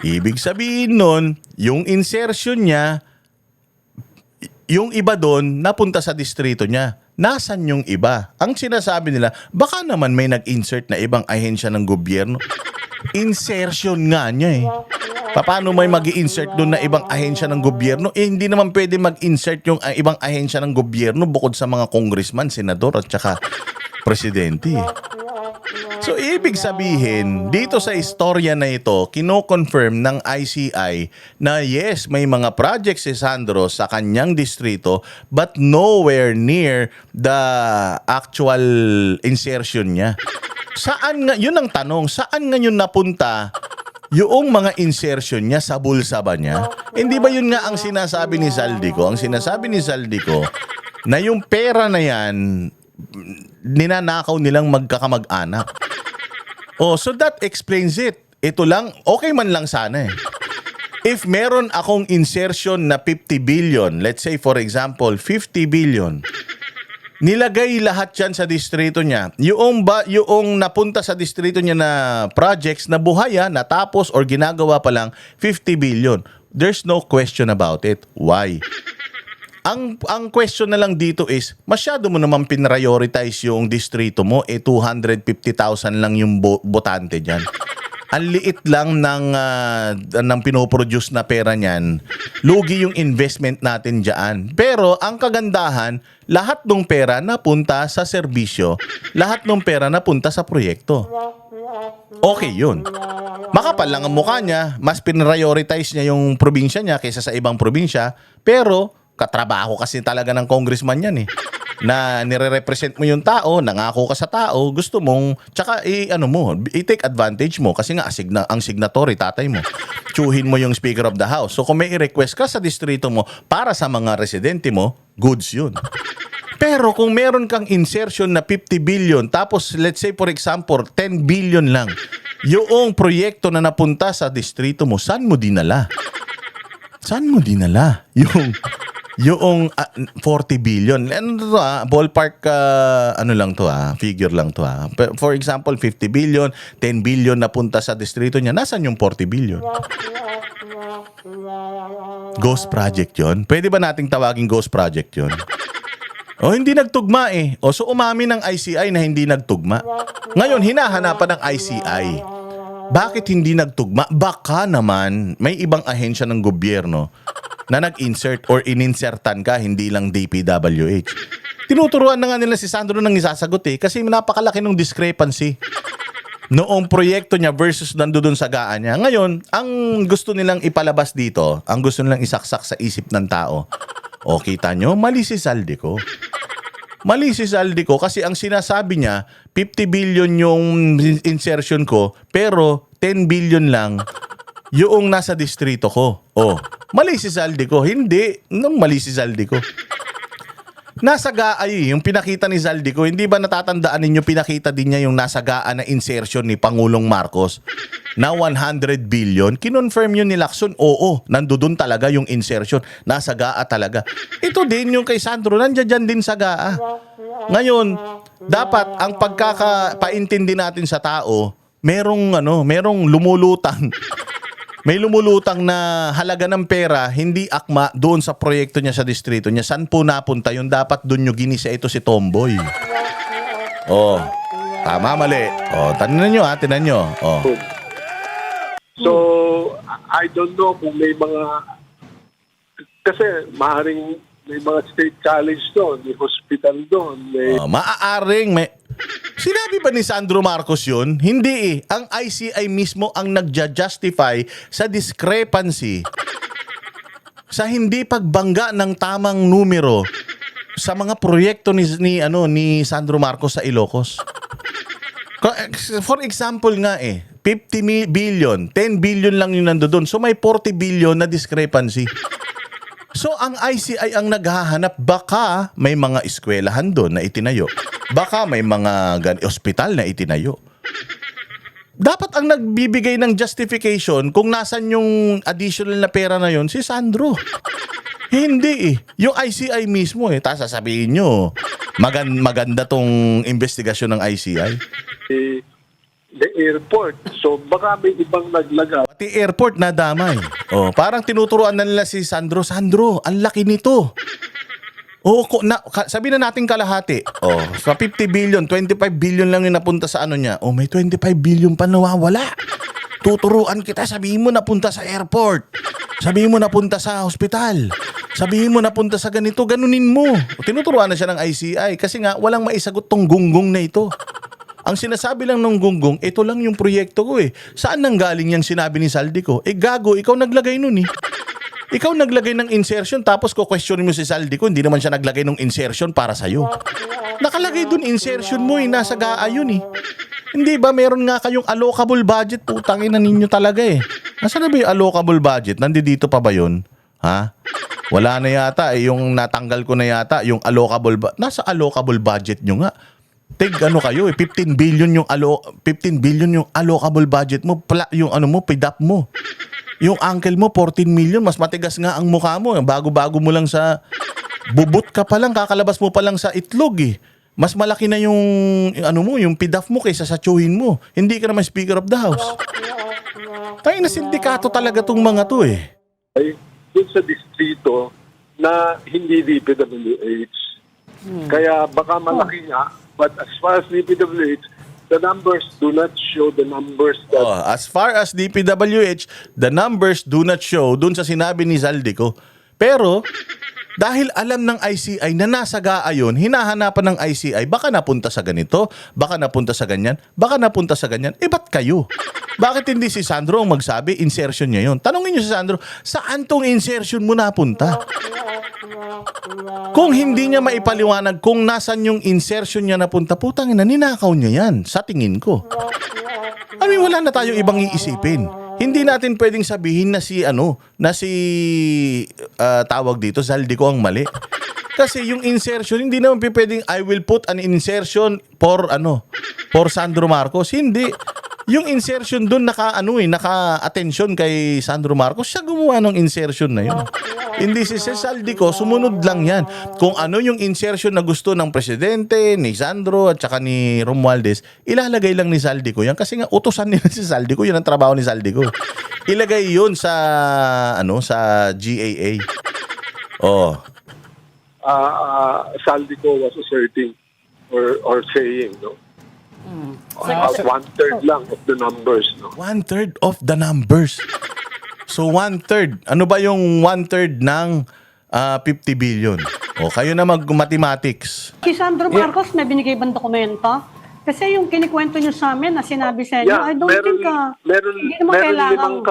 Ibig sabihin nun, yung insertion niya, yung iba doon, napunta sa distrito niya. Nasaan yung iba? Ang sinasabi nila, baka naman may nag-insert na ibang ahensya ng gobyerno. Insertion nga niya eh. Paano may mag-i-insert doon na ibang ahensya ng gobyerno? Eh, hindi naman pwede mag-insert yung ibang ahensya ng gobyerno bukod sa mga congressman, senador at saka presidente. So, ibig sabihin, dito sa istorya na ito, kino-confirm ng ICI na yes, may mga projects si Sandro sa kanyang distrito but nowhere near the actual insertion niya. Saan nga, yun ang tanong, saan nga yun napunta yung mga insertion niya sa bulsa ba niya? Hindi ba yun nga ang sinasabi ni Zaldico? Ang sinasabi ni Zaldico na yung pera na yan, ninanakaw nilang magkakamag-anak. Oh, so that explains it. Ito lang, okay man lang sana eh. If meron akong insertion na 50 billion, let's say for example, 50 billion, nilagay lahat yan sa distrito niya. Yung napunta sa distrito niya na projects na buhaya, natapos or ginagawa pa lang, 50 billion. There's no question about it. Why? Ang question na lang dito is, masyado mo naman pinrioritize yung distrito mo, 250,000 lang yung botante dyan. Ang liit lang ng pinoproduce na pera niyan. Lugi yung investment natin dyan. Pero ang kagandahan, lahat ng pera napunta sa serbisyo, lahat ng pera napunta sa proyekto. Okay yun. Makapal lang ang mukha niya, mas pinrioritize niya yung probinsya niya kaysa sa ibang probinsya, pero katrabaho kasi talaga ng congressman yan eh. Na nire-represent mo yung tao, nangako ka sa tao, gusto mong, tsaka i-take advantage mo kasi nga ang signatory, tatay mo. Tsuhin mo yung Speaker of the House. So kung may i-request ka sa distrito mo para sa mga residente mo, goods yun. Pero kung meron kang insertion na 50 billion, tapos let's say for example, 10 billion lang, yung proyekto na napunta sa distrito mo, saan mo dinala? Saan mo dinala? Yung 40 billion. Ano to ballpark lang to figure lang to For example, 50 billion, 10 billion na punta sa distrito niya. Nasaan yung 40 billion? Ghost project 'yon. Pwede ba nating tawagin ghost project 'yon? O hindi nagtugma eh. O so umami ng ICI na hindi nagtugma. Ngayon hinahanapan ng ICI. Bakit hindi nagtugma? Baka naman may ibang ahensya ng gobyerno na nag-insert or ininsertan ka, hindi lang DPWH. Tinuturuan na nga nila si Sandro nang isasagot eh, kasi napakalaki ng discrepancy noong proyekto niya versus nandoon sa gaan niya. Ngayon, ang gusto nilang ipalabas dito, ang gusto nilang isaksak sa isip ng tao, o kita nyo, mali si Zaldico. Mali si Zaldico kasi ang sinasabi niya, 50 billion yung insertion ko, pero 10 billion lang yung nasa distrito ko. Oh, mali si Zaldico. Hindi. Mali si Zaldico. Nasa GAA yung pinakita ni Zaldico. Hindi ba natatandaan ninyo pinakita din niya yung nasa GAA na insertion ni Pangulong Marcos na 100 billion? Kinonfirm yun ni Lacson. Oo, nandoon talaga yung insertion. Nasa GAA talaga. Ito din yung kay Sandro. Nandiyan din sa GAA. Ngayon, dapat ang pagkakapaintindi natin sa tao, merong lumulutang. May lumulutang na halaga ng pera, hindi akma doon sa proyekto niya sa distrito niya. Saan po napunta yun? Dapat doon nyo ginisa ito si Tomboy. Oh, tama, mali. Oh, tanan nyo tinan nyo. Oh. So, I don't know kung may mga, kasi maaaring may mga state college doon, may hospital doon. Maaaring may... Sinabi ba ni Sandro Marcos yun? Hindi eh. Ang ICI mismo ang nagja-justify sa discrepancy sa hindi pagbangga ng tamang numero sa mga proyekto ni Sandro Marcos sa Ilocos. For example nga 50 billion, 10 billion lang yung nandoon. So may 40 billion na discrepancy. So ang ICI ang naghahanap, baka may mga eskwelahan doon na itinayo. Baka may mga ospital na itinayo. Dapat ang nagbibigay ng justification kung nasan yung additional na pera na yon si Sandro. Hindi yung ICI mismo Tapos sasabihin nyo, maganda tong investigasyon ng ICI. The airport. So baka may ibang naglaga. Pati airport na damay. Parang tinuturuan na nila si Sandro, ang laki nito. Sabi na natin kalahati. Sa 50 billion, 25 billion lang yung napunta sa niya. May 25 billion pa nawawala. tuturuan kita, sabihin mo napunta sa airport. Sabihin mo napunta sa hospital. Sabihin mo napunta sa ganito, ganunin mo. Tinuturuan na siya ng ICI kasi nga walang maisagot tong gunggong na ito. Ang sinasabi lang ng gunggong, ito lang yung proyekto ko eh. Saan nang galing yung sinabi ni Saldico? Gago, ikaw naglagay nun eh. Ikaw naglagay ng insertion tapos ko-question mo si Saldico, hindi naman siya naglagay ng insertion para sa'yo. Nakalagay dun insertion mo eh, nasa GAA yun eh. Hindi ba meron nga kayong allocable budget? Putangin na ninyo talaga eh. Nasaan na ba yung allocable budget? Nandito pa ba yun? Ha? Wala na yata eh. Yung natanggal ko na yata, yung allocable nasa allocable budget nyo nga. Ano kayo eh, 15 billion yung 15 billion yung allocable budget mo, yung ano mo, PDAP mo. Yung uncle mo 14 million, mas matigas nga ang mukha mo. Bago-bago mo lang sa bubut ka pa lang, kakalabas mo pa lang sa itlog eh. Mas malaki na yung ano mo, yung PDAP mo kaysa sa tsuhin mo. Hindi ka naman Speaker of the House. Tayo na sindikato talaga tong mga to eh. Ay, dun sa distrito na hindi DPWH. Kaya baka malaki nga, but as far as DPWH, the numbers do not show the numbers that... As far as DPWH, the numbers do not show dun sa sinabi ni Saldico. Pero, dahil alam ng ICI na nasa GAA yun, hinahanapan ng ICI, baka napunta sa ganito, baka napunta sa ganyan, baka napunta sa ganyan, ba't kayo? Bakit hindi si Sandro ang magsabi, insertion niya yun? Tanungin niyo si Sandro, saan tong insertion mo napunta? Kung hindi niya maipaliwanag kung nasan yung insertion niya napunta, putang ina, ninakaw niya yan, sa tingin ko. I mean, wala na tayong ibang iisipin. Hindi natin pwedeng sabihin na tawag dito, Saldico ang mali. Kasi yung insertion, hindi naman pwedeng I will put an insertion for Sandro Marcos. Hindi. Yung insertion doon naka-attention kay Sandro Marcos, siya gumawa ng insertion na yun. Hindi si Saldico, sumunod lang yan. Kung ano yung insertion na gusto ng presidente, ni Sandro at saka ni Romualdez, ilalagay lang ni Saldico yan. Kasi nga utusan nila si Saldico, yun ang trabaho ni Saldico. Ilagay yun sa GAA. Saldico was asserting or saying, no? One-third lang of the numbers, no? 1/3 of the numbers. So 1/3. Ano ba yung 1/3 ng 50 billion? Kayo na mag-mathematics. Si Sandro Marcos may binigay bang dokumento? Kasi yung kinikwento niyo sa amin na sinabi sa inyo, I don't think hindi naman kailangan.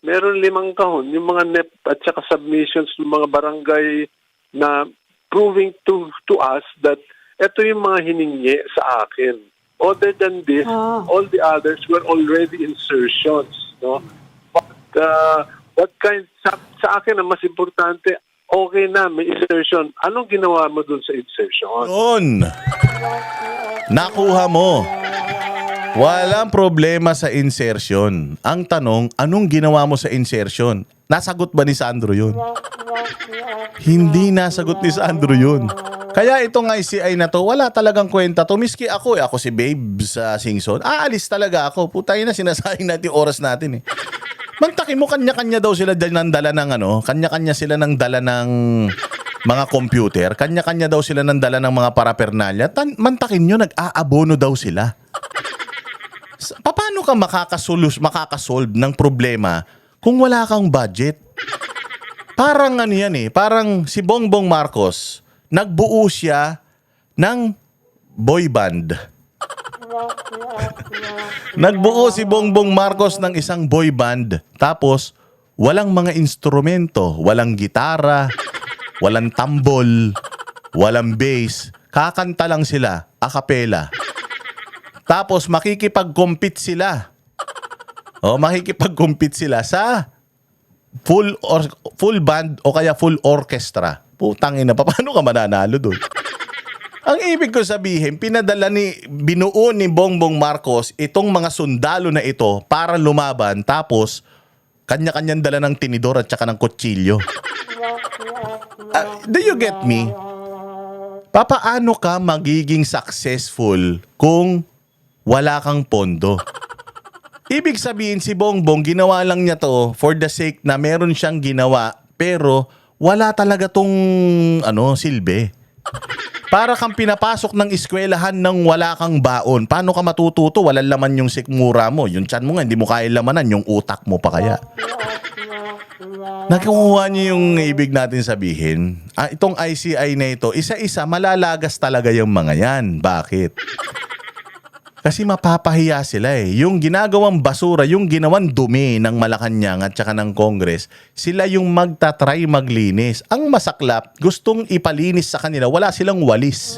Meron 5 kahon. Yung mga NEP at saka submissions ng mga barangay na proving to us that ito yung mga hiningi sa akin. Other than this, all the others were already insertions, no? But sa akin ang mas importante, okay na, may insertion. Anong ginawa mo dun sa insertion? Doon. Nakuha mo. Walang problema sa insertion. Ang tanong, anong ginawa mo sa insertion? Nasagot ba ni Sandro yun? Hindi nasagot ni Sandro yun. Kaya itong ICI na to, wala talagang kwenta to. Miski ako si Babe sa Singson, aalis talaga ako. Putay na, sinasayang natin oras natin eh. Mantakin mo, kanya-kanya daw sila ng dala ng kanya-kanya sila ng dala ng mga computer, kanya-kanya daw sila ng dala ng mga parapernalya. Mantakin nyo, nag-aabono daw sila. Paano ka makakasolve ng problema kung wala kang budget? Parang parang si Bongbong Marcos, nagbuo siya ng boy band. Nagbuo si Bongbong Marcos ng isang boy band. Tapos, walang mga instrumento. Walang gitara, walang tambol, walang bass. Kakanta lang sila, a cappella. Tapos, makikipag-compete sila. Makikipag-compete sila sa full band o kaya full orchestra. Putang ina, paano ka mananalo doon? Ang ibig ko sabihin, binuo ni Bongbong Marcos itong mga sundalo na ito para lumaban, tapos kanya-kanyang dala ng tinidor at saka ng kutsilyo. Do you get me? Papaano ka magiging successful kung wala kang pondo? Ibig sabihin, si Bongbong, ginawa lang niya to for the sake na meron siyang ginawa, pero wala talaga tong silbi. Para kang pinapasok ng eskwelahan ng wala kang baon. Paano ka matututo? Walang laman yung sikmura mo. Yung tiyan mo nga, hindi mo kaya lamanan. Yung utak mo pa kaya. Nakukuha niyo yung ibig natin sabihin. Itong ICI na ito, isa-isa malalagas talaga yung mga yan. Bakit? Kasi mapapahiya sila eh. Yung ginagawang basura, yung ginawang dumi ng Malacanang at saka ng Congress, sila yung magtatry maglinis. Ang masaklap, gustong ipalinis sa kanila, wala silang walis.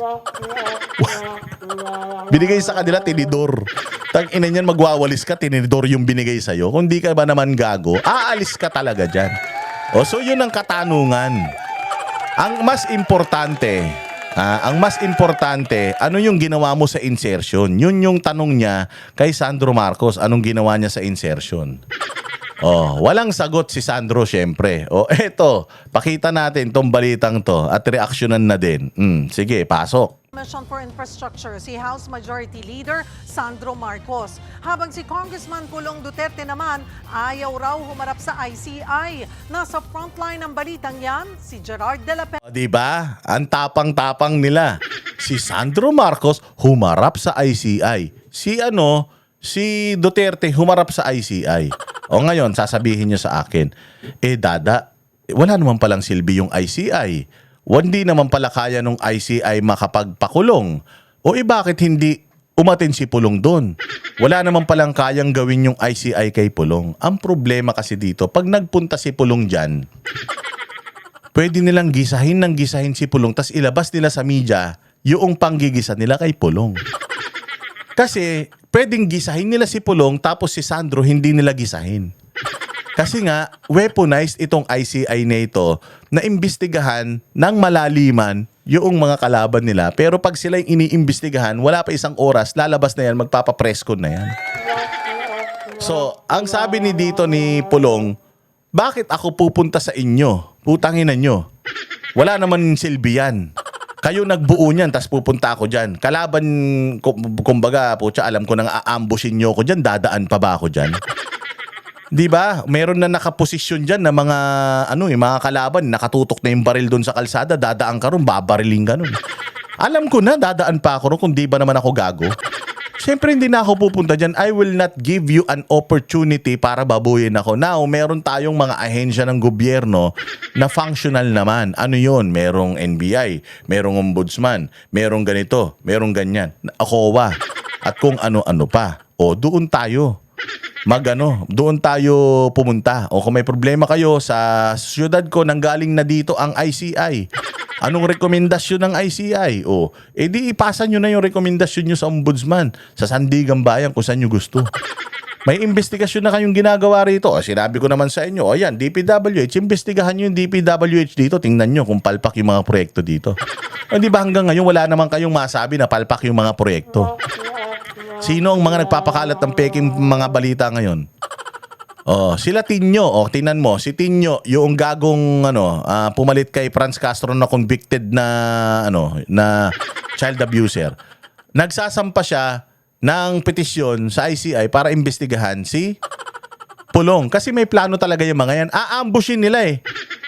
Binigay sa kanila, tinidor. Tang-ina niyan, magwawalis ka, tinidor yung binigay sa'yo. Kung di ka ba naman gago, aalis ka talaga dyan. So yun ang katanungan. Ang mas importante, ano yung ginawa mo sa insertion? Yun yung tanong niya kay Sandro Marcos, anong ginawa niya sa insertion? Walang sagot si Sandro syempre. Eto, pakita natin tong balitang to at reaksyonan na din. Sige, pasok. Commission for Infrastructure, si House Majority Leader Sandro Marcos. Habang si Congressman Pulong Duterte naman, ayaw raw humarap sa ICI. Nasa frontline ng balitang yan, si Gerard de la Peña. Diba? Ang tapang-tapang nila. Si Sandro Marcos humarap sa ICI. Si Duterte humarap sa ICI. Ngayon, sasabihin niyo sa akin, Dada, wala naman palang silbi yung ICI. Hindi naman pala kaya nung ICI makapagpakulong. Bakit hindi umatin si Pulong doon? Wala naman palang kayang gawin yung ICI kay Pulong. Ang problema kasi dito, pag nagpunta si Pulong dyan, pwede nilang gisahin si Pulong tas ilabas nila sa media yung panggigisa nila kay Pulong. Kasi pwedeng gisahin nila si Pulong tapos si Sandro hindi nila gisahin. Kasi nga, weaponized itong ICI na ito na imbestigahan ng malaliman yung mga kalaban nila. Pero pag sila yung iniimbestigahan, wala pa isang oras, lalabas na yan, magpapapreskon na yan. So, ang sabi ni dito ni Pulong, bakit ako pupunta sa inyo? Putanginan nyo. Wala naman silbi yan. Kayo nagbuo niyan, tas pupunta ako dyan. Kalaban, kumbaga, putya, alam ko nang aambushin nyo ko dyan, dadaan pa ba ako dyan? Di ba? Meron na nakaposisyon diyan na mga kalaban, nakatutok na yung baril doon sa kalsada, dadaan ka ron, babariling ka nun. Alam ko na, dadaan pa ako ron kung di ba naman ako gago. Siyempre hindi na ako pupunta diyan. I will not give you an opportunity para babuyin ako. Now, meron tayong mga ahensya ng gobyerno na functional naman. Ano yun? Merong NBI, merong ombudsman, merong ganito, merong ganyan. ACOA, at kung ano-ano pa. Doon tayo. Doon tayo pumunta. Kung may problema kayo sa syudad ko, nanggaling na dito ang ICI. Anong rekomendasyon ng ICI? Di ipasa nyo na yung rekomendasyon nyo sa ombudsman, sa Sandigan Bayan, kung saan nyo gusto. May investigasyon na kayong ginagawa rito. Sinabi ko naman sa inyo, yan, DPWH, investigahan nyo yung DPWH dito. Tingnan nyo kung palpak yung mga proyekto dito. Di ba hanggang ngayon wala naman kayong masabi na palpak yung mga proyekto? Sino ang mga nagpapakalat ng peking mga balita ngayon? Sila Tinyo. Tingnan mo, si Tinyo, yung gagong pumalit kay Franz Castro na convicted na child abuser. Nagsasampa siya ng petisyon sa ICI para imbestigahan si Pulong. Kasi may plano talaga yung mga yan. Aambushin nila eh.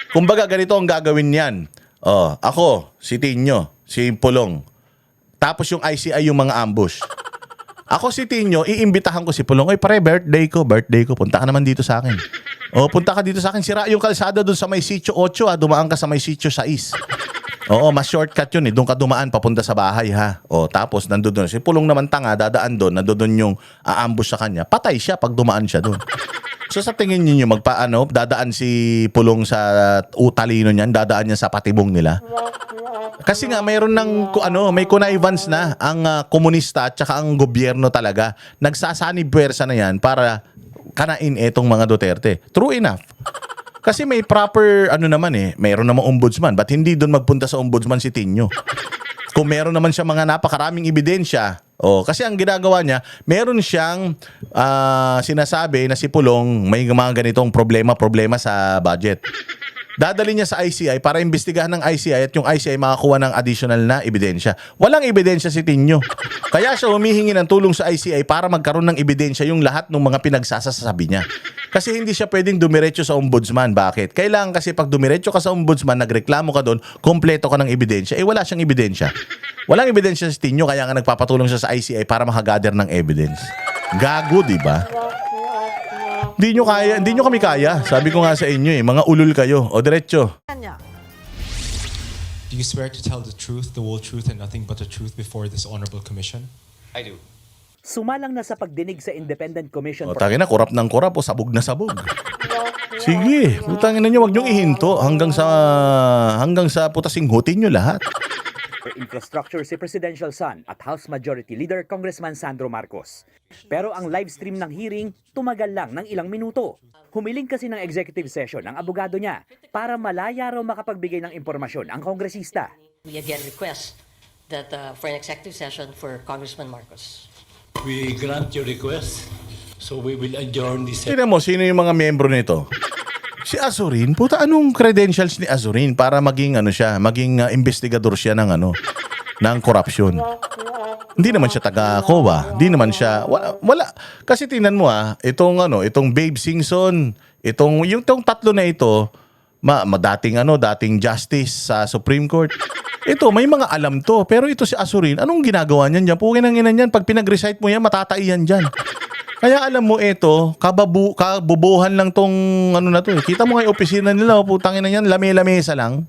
Kumbaga ganito ang gagawin niyan. Ako, si Tinyo, si Pulong. Tapos yung ICI yung mga ambush. Ako si Tinyo, iimbitahan ko si Pulong. Pare, birthday ko. Punta ka naman dito sa akin. Punta ka dito sa akin. Sira yung kalsada doon sa may sitio 8, dumaan ka sa may sitio 6. Mas shortcut yun eh. Doon ka dumaan, papunta sa bahay ha. Tapos nandoon. Si Pulong naman tanga, dadaan doon. Nandoon yung aambush sa kanya. Patay siya pag dumaan siya doon. So sa tingin niyo dadaan si Pulong sa utalino niyan, dadaan niya sa patibong nila. Kasi nga mayroon may connivance na ang komunista at saka ang gobyerno talaga. Nagsasanib puwersa na yan para kanain etong mga Duterte. True enough. Kasi may proper mayroon namang ombudsman. Ba't hindi doon magpunta sa ombudsman si Tinyo? Kung meron naman siya mga napakaraming ebidensya. Kasi ang ginagawa niya, meron siyang sinasabi na si Pulong may mga ganitong problema sa budget. Dadali niya sa ICI para imbestigahan ng ICI at yung ICI makakuha ng additional na ebidensya. Walang ebidensya si Tinyo. Kaya siya humihingi ng tulong sa ICI para magkaroon ng ebidensya yung lahat ng mga pinagsasasabi niya. Kasi hindi siya pwedeng dumiretso sa ombudsman. Bakit? Kailangan kasi pag dumiretso ka sa ombudsman, nagreklamo ka doon, kompleto ka ng ebidensya. Wala siyang ebidensya. Walang ebidensya sa Tinyo, kaya nga nagpapatulong siya sa ICI para makagather ng evidence. Gago, di ba? Hindi nyo kami kaya. Sabi ko nga sa inyo mga ulul kayo. O diretso. Kanya. Do you swear to tell the truth, the whole truth, and nothing but the truth before this honorable commission? I do. Sumalang na sa pagdinig sa Independent Commission O for tangina, kurap ng kurap o sabog na sabog. Sige, putangin nyo, wag nyong ihinto hanggang sa putasinghutin nyo lahat. Infrastructure si Presidential Son at House Majority Leader Congressman Sandro Marcos. Pero ang live stream ng hearing tumagal lang ng ilang minuto. Humiling kasi ng executive session ang abogado niya para malaya raw makapagbigay ng impormasyon ang kongresista. We again request that for an executive session for Congressman Marcos. We grant your request, so we will adjourn this. Tignan mo, sino yung mga miyembro nito? Si Azurin, puta, anong credentials ni Azurin para maging investigador siya ng korupsyon? Hindi naman siya taga-COA, hindi naman siya wala. Kasi tingnan mo itong Babe Singson, yung tatlo na ito, dating justice sa Supreme Court. Ito, may mga alam to, pero ito si Azurin, anong ginagawa niyan diyan? Pugin ang ina niyan, pag pinag-recite mo yan, matataiyan diyan. Kaya alam mo ito, kabubuhan lang tong na to. Kita mo nga yung opisina nila, putang ina yan, lame-lamesa lang.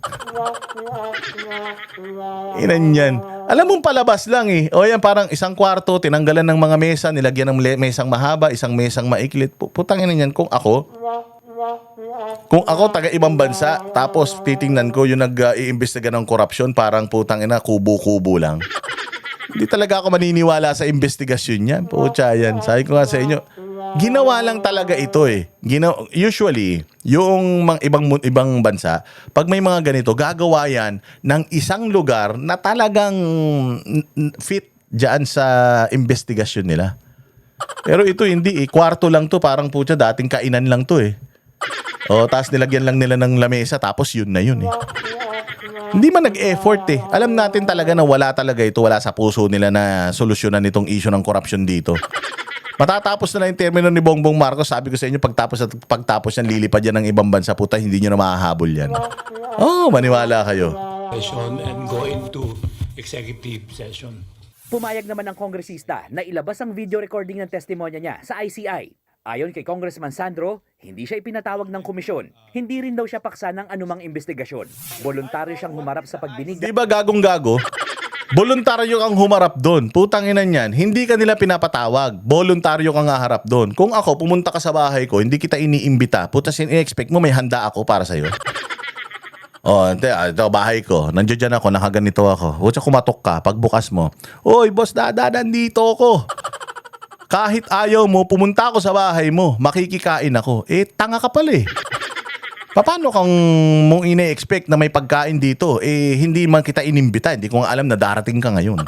Inan yan. Alam mong palabas lang O yan, parang isang kwarto, tinanggalan ng mga mesa, nilagyan ng mesang mahaba, isang mesang maiklit. Putang ina yan, kung ako taga ibang bansa, tapos titingnan ko yung nag-iimbestiga ng korupsyon, parang putang ina, kubo-kubo lang. Hindi talaga ako maniniwala sa investigasyon niyan. Pucha yan. Sabi ko nga sa inyo, ginawa lang talaga ito Usually, yung mga ibang bansa, pag may mga ganito, gagawa yan ng isang lugar na talagang fit dyan sa investigasyon nila. Pero ito hindi kwarto lang to, parang pucha, dating kainan lang to tapos nilagyan lang nila ng lamesa, tapos yun na yun Hindi man nag-effort Alam natin talaga na wala talaga ito, wala sa puso nila na solusyonan itong issue ng corruption dito. Matatapos na yung termino ni Bongbong Marcos. Sabi ko sa inyo, pagtapos yan, lilipad yan ng ibang bansa, puta, hindi nyo na mahahabol yan. Maniwala kayo. Session and go into executive session. Pumayag naman ng kongresista na ilabas ang video recording ng testimonya niya sa ICI. Ayon kay Congressman Sandro, hindi siya ipinatawag ng komisyon. Hindi rin daw siya paksa ng anumang investigasyon. Voluntaryo siyang humarap sa pagdinig. Di ba gagong-gago? Voluntaryo kang humarap doon. Putang ina niyan, hindi ka nila pinapatawag. Voluntaryo kang harap doon. Kung ako, pumunta ka sa bahay ko, hindi kita iniimbita. Putas in-expect mo may handa ako para sa'yo. Ito, bahay ko. Nandiyan dyan ako, nakaganito ako. Huwag siya kumatok ka, pagbukas mo. Oy, boss, nandito ako. Kahit ayaw mo, pumunta ako sa bahay mo, makikikain ako. Tanga ka pala Paano kang mong ine-expect na may pagkain dito? Hindi man kita inimbita, hindi ko nga alam na darating ka ngayon.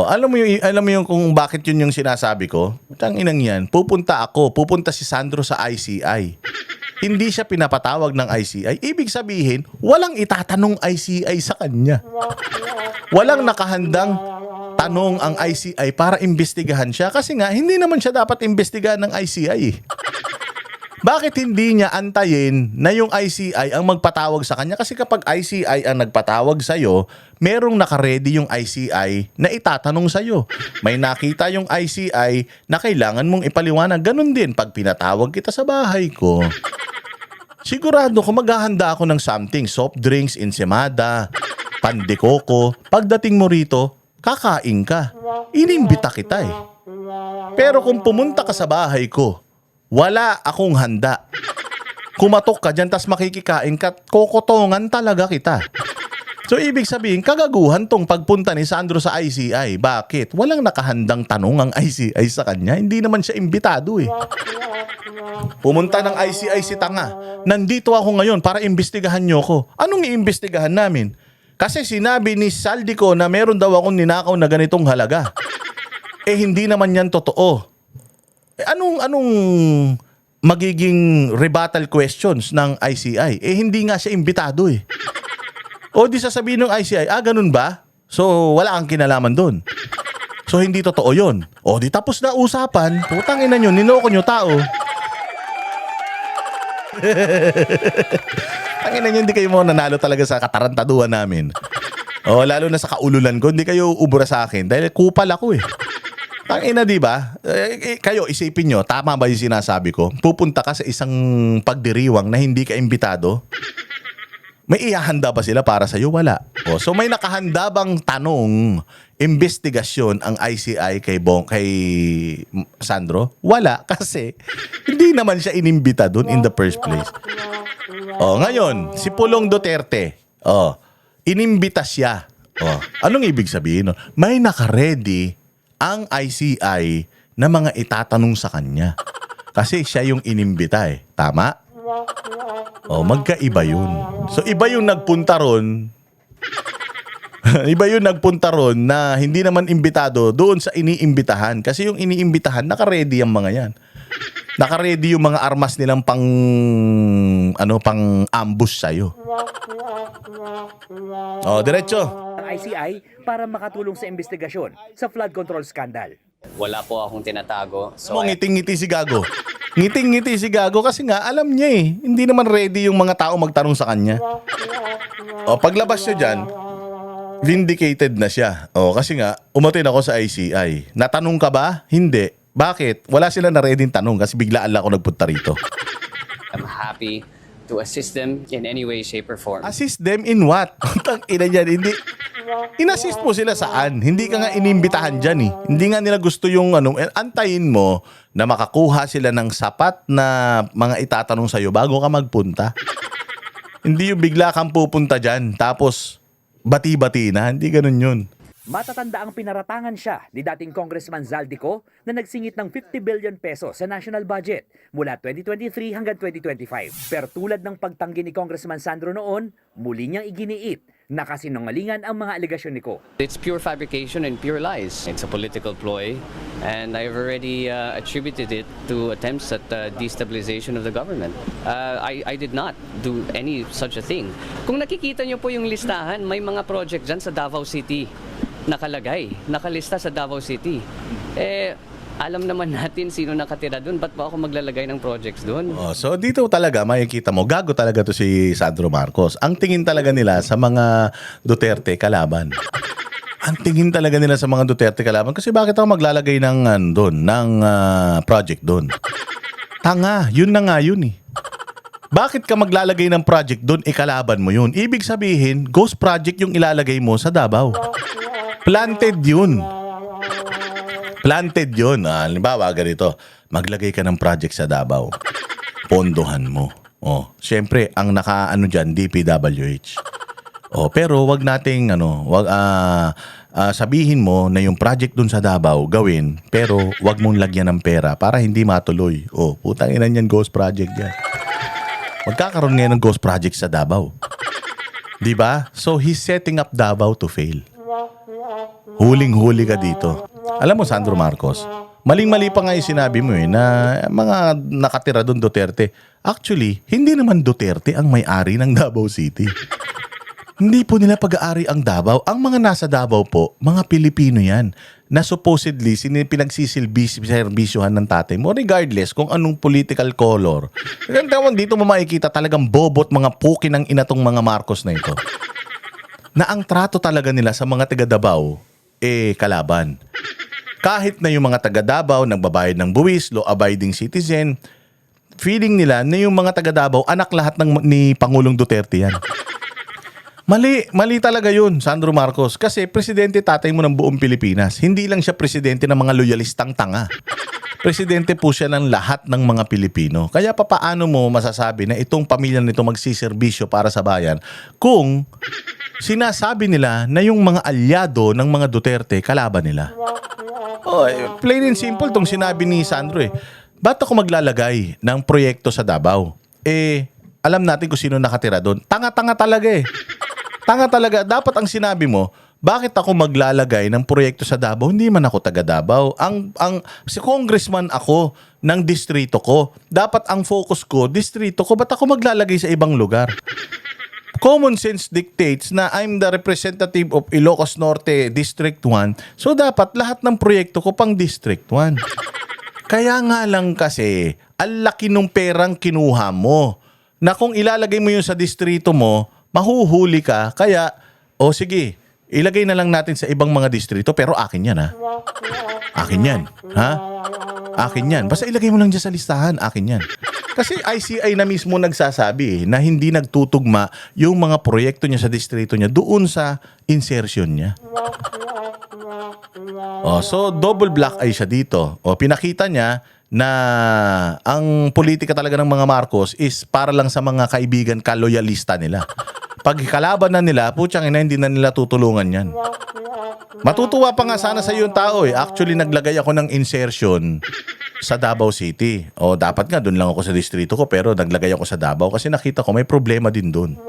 Alam mo yung kung bakit yun yung sinasabi ko? Tang inang yan, pupunta si Sandro sa ICI. Hindi siya pinapatawag ng ICI. Ibig sabihin, walang itatanong ICI sa kanya. Walang nakahandang tanong ang ICI para imbestigahan siya. Kasi nga, hindi naman siya dapat imbestigahan ng ICI. Bakit hindi niya antayin na yung ICI ang magpatawag sa kanya? Kasi kapag ICI ang nagpatawag sa'yo, merong nakaredy yung ICI na itatanong sa'yo. May nakita yung ICI na kailangan mong ipaliwanag. Ganon din pag pinatawag kita sa bahay ko. Sigurado ko maghahanda ako ng something. Soft drinks, ensimada, pandekoko. Pagdating mo rito, kakain ka. Inimbita kita Pero kung pumunta ka sa bahay ko, wala akong handa. Kumatok ka dyan, tas makikikain ka, kokotongan talaga kita. So, ibig sabihin, kagaguhan tong pagpunta ni Sandro sa ICI. Bakit? Walang nakahandang tanong ang ICI sa kanya. Hindi naman siya imbitado Pumunta ng ICI si Tanga. Nandito ako ngayon para imbestigahan nyo ko. Anong iimbestigahan namin? Kasi sinabi ni Saldico na meron daw akong ninakaw na ganitong halaga. Hindi naman yan totoo. Anong magiging rebuttal questions ng ICI? Hindi nga siya imbitado O di sasabihin ng ICI, ganun ba? So wala kang kinalaman doon. So hindi totoo yun. O di tapos na usapan, putang ina nyo, ninoko nyo tao. Ang ina nyo, hindi kayo mo nanalo talaga sa katarantaduhan namin. O, lalo na sa kaululan ko, hindi kayo ubura sa akin dahil kupal ako eh. Ang ina, di ba? Kayo, isipin nyo, tama ba yung sinasabi ko? Pupunta ka sa isang pagdiriwang na hindi ka imbitado? May ihahanda ba sila para sa'yo? Wala. O, so may nakahanda bang tanong, investigasyon ang ICI kay Sandro? Wala, kasi hindi naman siya inimbita dun in the first place. O, ngayon, si Pulong Duterte, inimbita siya. O, anong ibig sabihin? No? May naka-ready ang ICI na mga itatanong sa kanya. Kasi siya yung inimbita eh. Tama? O, magkaiba yun. So, iba yung nagpunta ron. Iba yung nagpunta ron na hindi naman imbitado doon sa iniimbitahan. Kasi yung iniimbitahan, naka-ready ang mga yan. Naka-ready yung mga armas nilang pang ambush sa'yo. O, diretso. Ang ICI para makatulong sa investigasyon sa flood control scandal. Wala po akong tinatago. So, Ngiting-ngiti si Gago. Ngiting-ngiti si Gago kasi nga alam niya eh. Hindi naman ready yung mga tao magtanong sa kanya. O, paglabas niya dyan, vindicated na siya. O, kasi nga, umatin ako sa ICI. Natanong ka ba? Hindi. Bakit? Wala sila na ready tanong kasi biglaan lang ako nagpunta rito. I'm happy to assist them in any way, shape, or form. Assist them in what? Tang ina niyan, hindi. Inassist mo sila saan? Hindi ka nga inimbitahan dyan eh. Hindi nga nila gusto yung antayin mo na makakuha sila ng sapat na mga itatanong sa'yo bago ka magpunta. Hindi yung bigla kang pupunta dyan tapos bati-bati na. Hindi ganun yun. Matatanda ang pinaratangan siya ni dating Congressman Zaldico na nagsingit ng 50 billion pesos sa national budget mula 2023 hanggang 2025. Pero tulad ng pagtanggi ni Congressman Sandro noon, muli niyang iginiit na kasinungalingan ang mga alegasyon ni Ko. It's pure fabrication and pure lies. It's a political ploy, and I've already attributed it to attempts at destabilization of the government. I did not do any such a thing. Kung nakikita niyo po yung listahan, may mga project dyan sa Davao City nakalista sa Davao City. Alam naman natin sino nakatira doon. Ba't pa ako maglalagay ng projects doon? Oh, so dito talaga makikita mo, gago talaga to si Sandro Marcos. Ang tingin talaga nila sa mga Duterte kalaban. Ang tingin talaga nila sa mga Duterte kalaban. Kasi bakit ako maglalagay ng project doon? Tanga, yun na nga yun eh. Bakit ka maglalagay ng project doon, ikalaban mo yun? Ibig sabihin, ghost project yung ilalagay mo sa Davao. Planted yun. Planted yun. Halimbawa, ganito. Maglagay ka ng project sa Davao. Pondohan mo. Siyempre, ang naka-ano dyan, DPWH. Pero wag nating, sabihin mo na yung project dun sa Davao, gawin, pero wag mong lagyan ng pera para hindi matuloy. Putang ina yan, ghost project yan. Magkakaroon ngayon ng ghost project sa Davao. Diba? So, he's setting up Davao to fail. Huling-huli ka dito. Alam mo, Sandro Marcos, maling-mali pa nga yung sinabi mo na mga nakatira doon Duterte. Actually, hindi naman Duterte ang may-ari ng Davao City. Hindi po nila pag-aari ang Davao. Ang mga nasa Davao po, mga Pilipino yan, na supposedly pinagsisilbisyohan ng tatay mo, regardless kung anong political color. Dito mo makikita talagang bobot mga puki ng inatong mga Marcos na ito. Na ang trato talaga nila sa mga taga Davao, kalaban. Kahit na yung mga taga Davao nagbabayad ng buwis, law-abiding citizen, feeling nila na yung mga taga Davao anak lahat ni Pangulong Duterte yan. Mali talaga yun, Sandro Marcos. Kasi presidente tatay mo ng buong Pilipinas. Hindi lang siya presidente ng mga loyalistang tanga. Presidente po siya ng lahat ng mga Pilipino. Kaya paano mo masasabi na itong pamilya nito magsiserbisyo para sa bayan kung sinasabi nila na yung mga alyado ng mga Duterte kalaban nila? Plain and simple tong sinabi ni Sandro Ba't ako maglalagay ng proyekto sa Davao? Alam natin kung sino nakatira doon. Tanga-tanga talaga Tanga talaga. Dapat ang sinabi mo, bakit ako maglalagay ng proyekto sa Davao? Hindi man ako taga Davao. Si congressman ako ng distrito ko. Dapat ang focus ko, distrito ko. Ba't ako maglalagay sa ibang lugar? Common sense dictates na I'm the representative of Ilocos Norte District 1. So dapat lahat ng proyekto ko pang District 1. Kaya nga lang kasi, ang laki nung perang kinuha mo. na kung ilalagay mo yun sa distrito mo, mahuhuli ka. Kaya, sige, ilagay na lang natin sa ibang mga distrito, pero akin yan, ha? Akin yan, ha? Akin yan. Basta ilagay mo lang dyan sa listahan, akin yan. Kasi ICI na mismo nagsasabi na hindi nagtutugma yung mga proyekto niya sa distrito niya doon sa insertion niya. So double black eye siya dito. Pinakita niya na ang politika talaga ng mga Marcos is para lang sa mga kaibigan kaloyalista nila. Pag kalaban na nila, putyang ina, hindi na nila tutulungan yan. Matutuwa pa nga sana sa yung tao eh. Actually, naglagay ako ng insertion sa Davao City. Dapat nga doon lang ako sa distrito ko, pero naglagay ako sa Davao kasi nakita ko may problema din doon.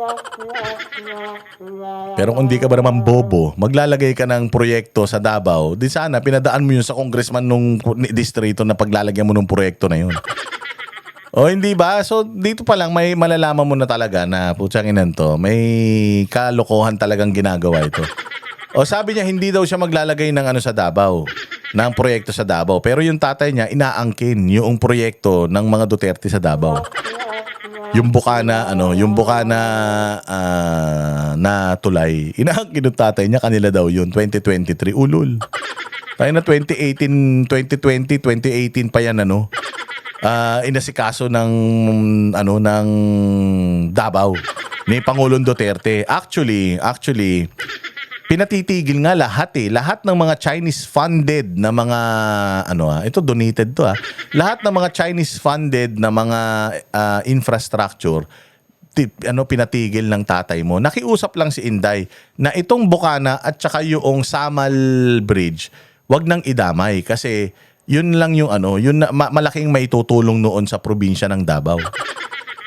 Pero kung di ka ba naman bobo, maglalagay ka ng proyekto sa Davao, di sana pinadaan mo yun sa congressman nung distrito na paglalagyan mo ng proyekto na yun. Hindi ba? So, dito pa lang may malalaman mo na talaga na putsang inan to, may kalokohan talagang ginagawa ito. Sabi niya hindi daw siya maglalagay ng sa Davao, ng proyekto sa Davao. Pero yung tatay niya inaangkin yung proyekto ng mga Duterte sa Davao. Yung Bukana, na tulay. Inaangkin ng tatay niya, kanila daw yun, 2023. Ulul. Tayo na 2018, 2020, 2018 pa yan, inasikaso ng Davao ni Pangulong Duterte. Actually pinatitigil nga lahat ng mga Chinese funded na mga ito donated to lahat ng mga Chinese funded na mga infrastructure pinatigil ng tatay mo. Nakiusap lang si Inday na itong Bukana at saka yung Samal Bridge wag nang idamay kasi yun lang yung malaking maitutulong noon sa probinsya ng Davao.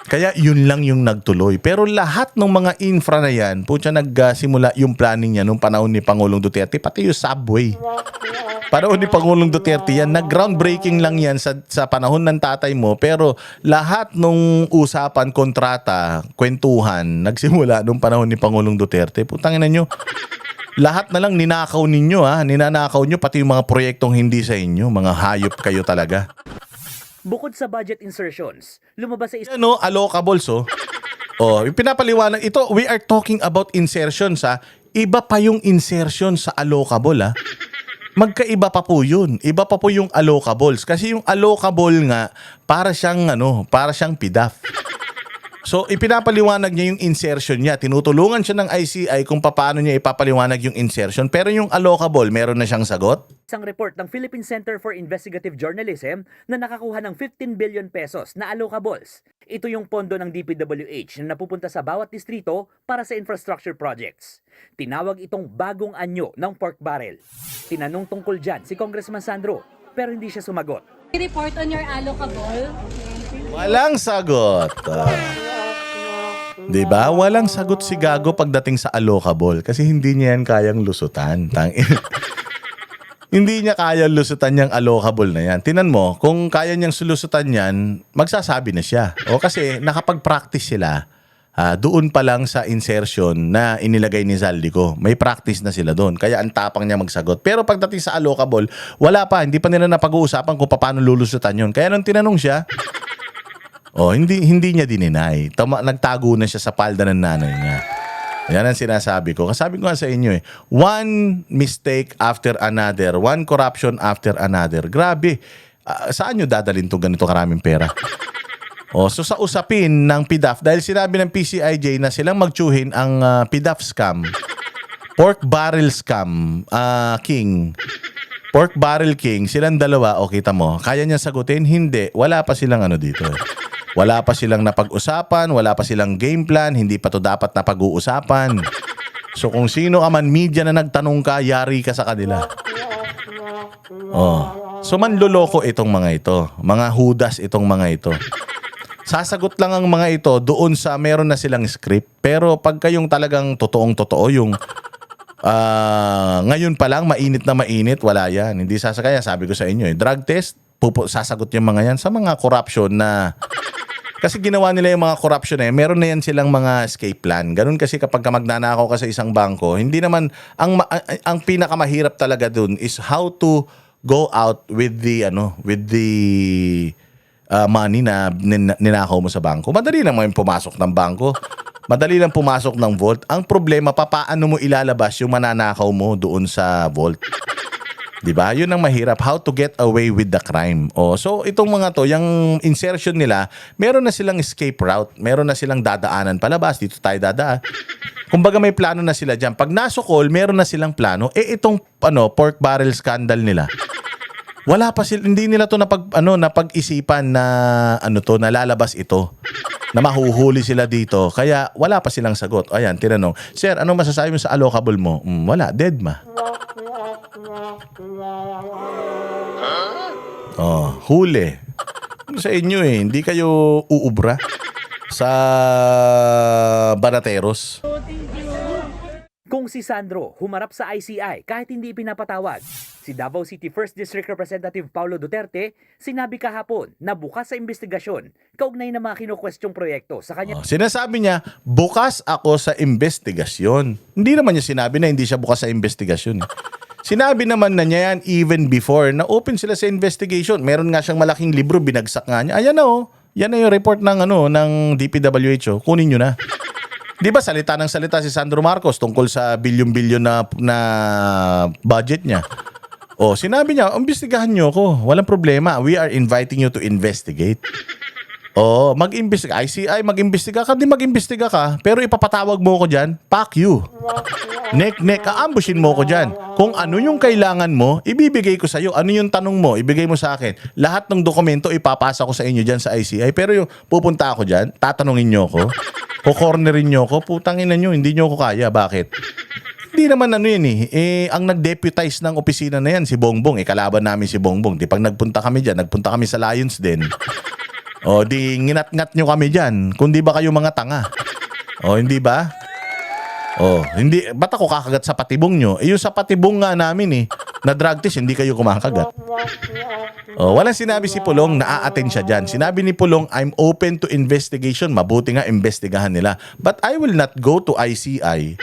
Kaya yun lang yung nagtuloy. Pero lahat ng mga infra na yan, nagsimula yung planning niya nung panahon ni Pangulong Duterte, pati yung subway. Panahon ni Pangulong Duterte yan, nag-groundbreaking lang yan sa panahon ng tatay mo, pero lahat ng usapan, kontrata, kwentuhan, nagsimula nung panahon ni Pangulong Duterte. Putangina nyo, lahat na lang ninakaw ninyo ninanakaw nyo pati yung mga proyektong hindi sa inyo, mga hayop kayo talaga. Bukod sa budget insertions, lumabas sa allocables yung pinapaliwanag ito, we are talking about insertions iba pa yung insertion sa allocable magkaiba pa po yun. Iba pa po yung allocables kasi yung allocable nga para siyang PDAF. So, ipinapaliwanag niya yung insertion niya. Tinutulungan siya ng ICI kung paano niya ipapaliwanag yung insertion. Pero yung allocable, meron na siyang sagot? Isang report ng Philippine Center for Investigative Journalism na nakakuha ng 15 billion pesos na allocables. Ito yung pondo ng DPWH na napupunta sa bawat distrito para sa infrastructure projects. Tinawag itong bagong anyo ng pork barrel. Tinanong tungkol dyan si Congressman Sandro, pero hindi siya sumagot. Report on your allocable. Walang sagot. Diba? Walang sagot si Gago pagdating sa allocable kasi hindi niya yan kayang lusutan. Hindi niya kayang lusutan yung allocable na yan. Tinan mo, kung kaya niyang sulusutan yan, magsasabi na siya. Kasi nakapag-practice sila doon pa lang sa insertion na inilagay ni Zaldico. May practice na sila doon. Kaya ang tapang niya magsagot. Pero pagdating sa allocable, wala pa. Hindi pa nila napag-uusapan kung paano lulusutan yun. Kaya nung tinanong siya, hindi niya dininay. Nagtago na siya sa palda ng nanay niya. Yan ang sinasabi ko. Kasabi ko nga sa inyo one mistake after another, one corruption after another. Grabe. Saan nyo dadalhin itong ganito karaming pera? So sa usapin ng PDAF, dahil sinabi ng PCIJ na silang magtsuhin ang PDAF scam, pork barrel scam, king. Pork barrel king, silang dalawa, kita mo, kaya niya sagutin? Hindi. Wala pa silang dito. Wala pa silang napag-usapan, wala pa silang game plan, hindi pa to dapat na pag-uusapan. So kung sino ka man media na nagtanong ka, yari ka sa kanila. So manloloko itong mga ito. Mga hudas itong mga ito. Sasagot lang ang mga ito doon sa meron na silang script. Pero pag kayong talagang totoong-totoo, yung ngayon pa lang, mainit na mainit, wala yan. Hindi sasakaya, sabi ko sa inyo drug test, sasagot yung mga yan sa mga corruption na kasi ginawa nila yung mga corruption meron na yan silang mga escape plan. Ganun kasi kapag magnanakaw ka sa isang bangko, hindi naman ang pinakamahirap talaga dun is how to go out with the money na ninakaw mo sa bangko. Madali lang may pumasok ng bangko. Madali lang pumasok ng vault. Ang problema, paano mo ilalabas yung mananakaw mo doon sa vault? 'Di ba? Yun ang mahirap. How to get away with the crime. So itong mga to, yung insertion nila, meron na silang escape route. Meron na silang dadaanan palabas. Dito tayo dadaan. Kumbaga may plano na sila dyan. Pag nasukol, meron na silang plano. Itong pork barrel scandal nila. Wala pa sila, hindi nila to napag-isipan na na lalabas ito. Na mahuhuli sila dito. Kaya wala pa silang sagot. Ayan, tinanong, Sir, ano masasabi mo sa allocable mo? Wala, dead ma. Huli. Sa inyo hindi kayo uubra sa banateros. Kung si Sandro humarap sa ICI kahit hindi pinapatawag, si Davao City 1st District Representative Paulo Duterte sinabi kahapon na bukas sa investigasyon kaugnay ng mga kinukwestiyong proyekto sa kanya. Sinasabi niya, bukas ako sa investigasyon. Hindi naman niya sinabi na hindi siya bukas sa investigasyon. Sinabi naman na niya yan even before na open sila sa investigation. Meron nga siyang malaking libro, binagsak nga niya. Ayan na yan na yung report ng ng DPWH. Kunin niyo na. Di ba salita ng salita si Sandro Marcos tungkol sa bilyon-bilyon na budget niya? Sinabi niya, imbestigahan niyo ako. Walang problema. We are inviting you to investigate. Mag-imbestiga. ICI, mag-imbestiga ka. Di mag-imbestiga ka. Pero ipapatawag mo ko dyan, fuck you. Nek, aambushin mo ko dyan. Kung ano yung kailangan mo, ibibigay ko sa'yo. Ano yung tanong mo, ibigay mo sa akin. Lahat ng dokumento, ipapasa ko sa inyo dyan sa ICI. Pero yung pupunta ako dyan, tatanungin niyo ko. Kukornerin niyo ko. Putang ina niyo, hindi niyo ko kaya. Bakit? Hindi naman ang nag-deputize ng opisina na yan, si Bongbong. Kalaban namin si Bongbong. Di pag nagpunta kami dyan, nagpunta kami sa Lions din. Di nginat-ngat nyo kami dyan. Kung di ba kayo mga tanga? Hindi ba? Hindi. Ba't ako kakagat sa patibong nyo? Yung sa patibong nga namin na drug test, hindi kayo kumakagat. Walang sinabi si Pulong na a-attend siya dyan. Sinabi ni Pulong, I'm open to investigation. Mabuti nga investigahan nila. But I will not go to ICI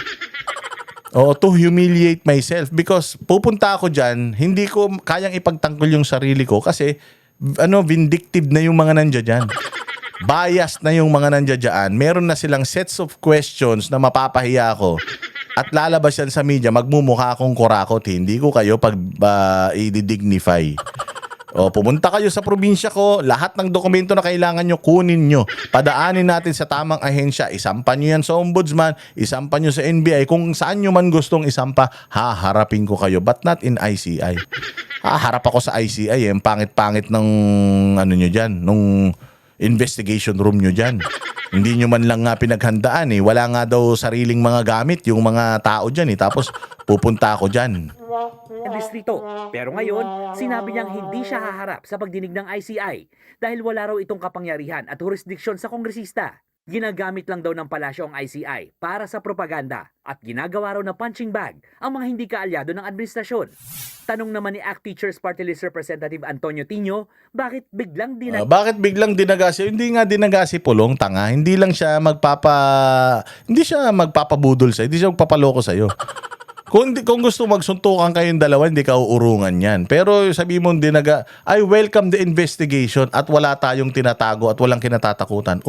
to humiliate myself because pupunta ako dyan, hindi ko kayang ipagtanggol yung sarili ko kasi vindictive na yung mga nandiyan dyan. Biased na yung mga nandiyan dyan. Meron na silang sets of questions na mapapahiya ako. At lalabas yan sa media, magmumukha akong kurakot. Hindi ko kayo i-dignify. Pumunta kayo sa probinsya ko, lahat ng dokumento na kailangan nyo, kunin nyo. Padaanin natin sa tamang ahensya. Isampa nyo yan sa ombudsman, isampa nyo sa NBI. Kung saan nyo man gustong isampa, haharapin ko kayo. But not in ICI. Harap ako sa ICI. Ang pangit-pangit ng nyo dyan, nung investigation room nyo dyan. Hindi nyo man lang nga pinaghandaan. Wala nga daw sariling mga gamit yung mga tao dyan. Tapos pupunta ako dyan. Distrito. Pero ngayon, sinabi niyang hindi siya haharap sa pagdinig ng ICI dahil wala raw itong kapangyarihan at jurisdiksyon sa kongresista. Ginagamit lang daw ng palasyo ang ICI para sa propaganda at ginagawa raw na punching bag ang mga hindi kaalyado ng administrasyon. Tanong naman ni ACT Teachers Party List Representative Antonio Tino, bakit biglang dinagasi? Hindi nga dinagasi Pulong, tanga. Hindi siya magpapabudol sa'yo, hindi siya magpapaloko sa'yo. Kung gusto magsuntukan kayong dalawa, hindi ka uurungan yan. Pero sabi mo, I welcome the investigation at wala tayong tinatago at walang kinatatakutan.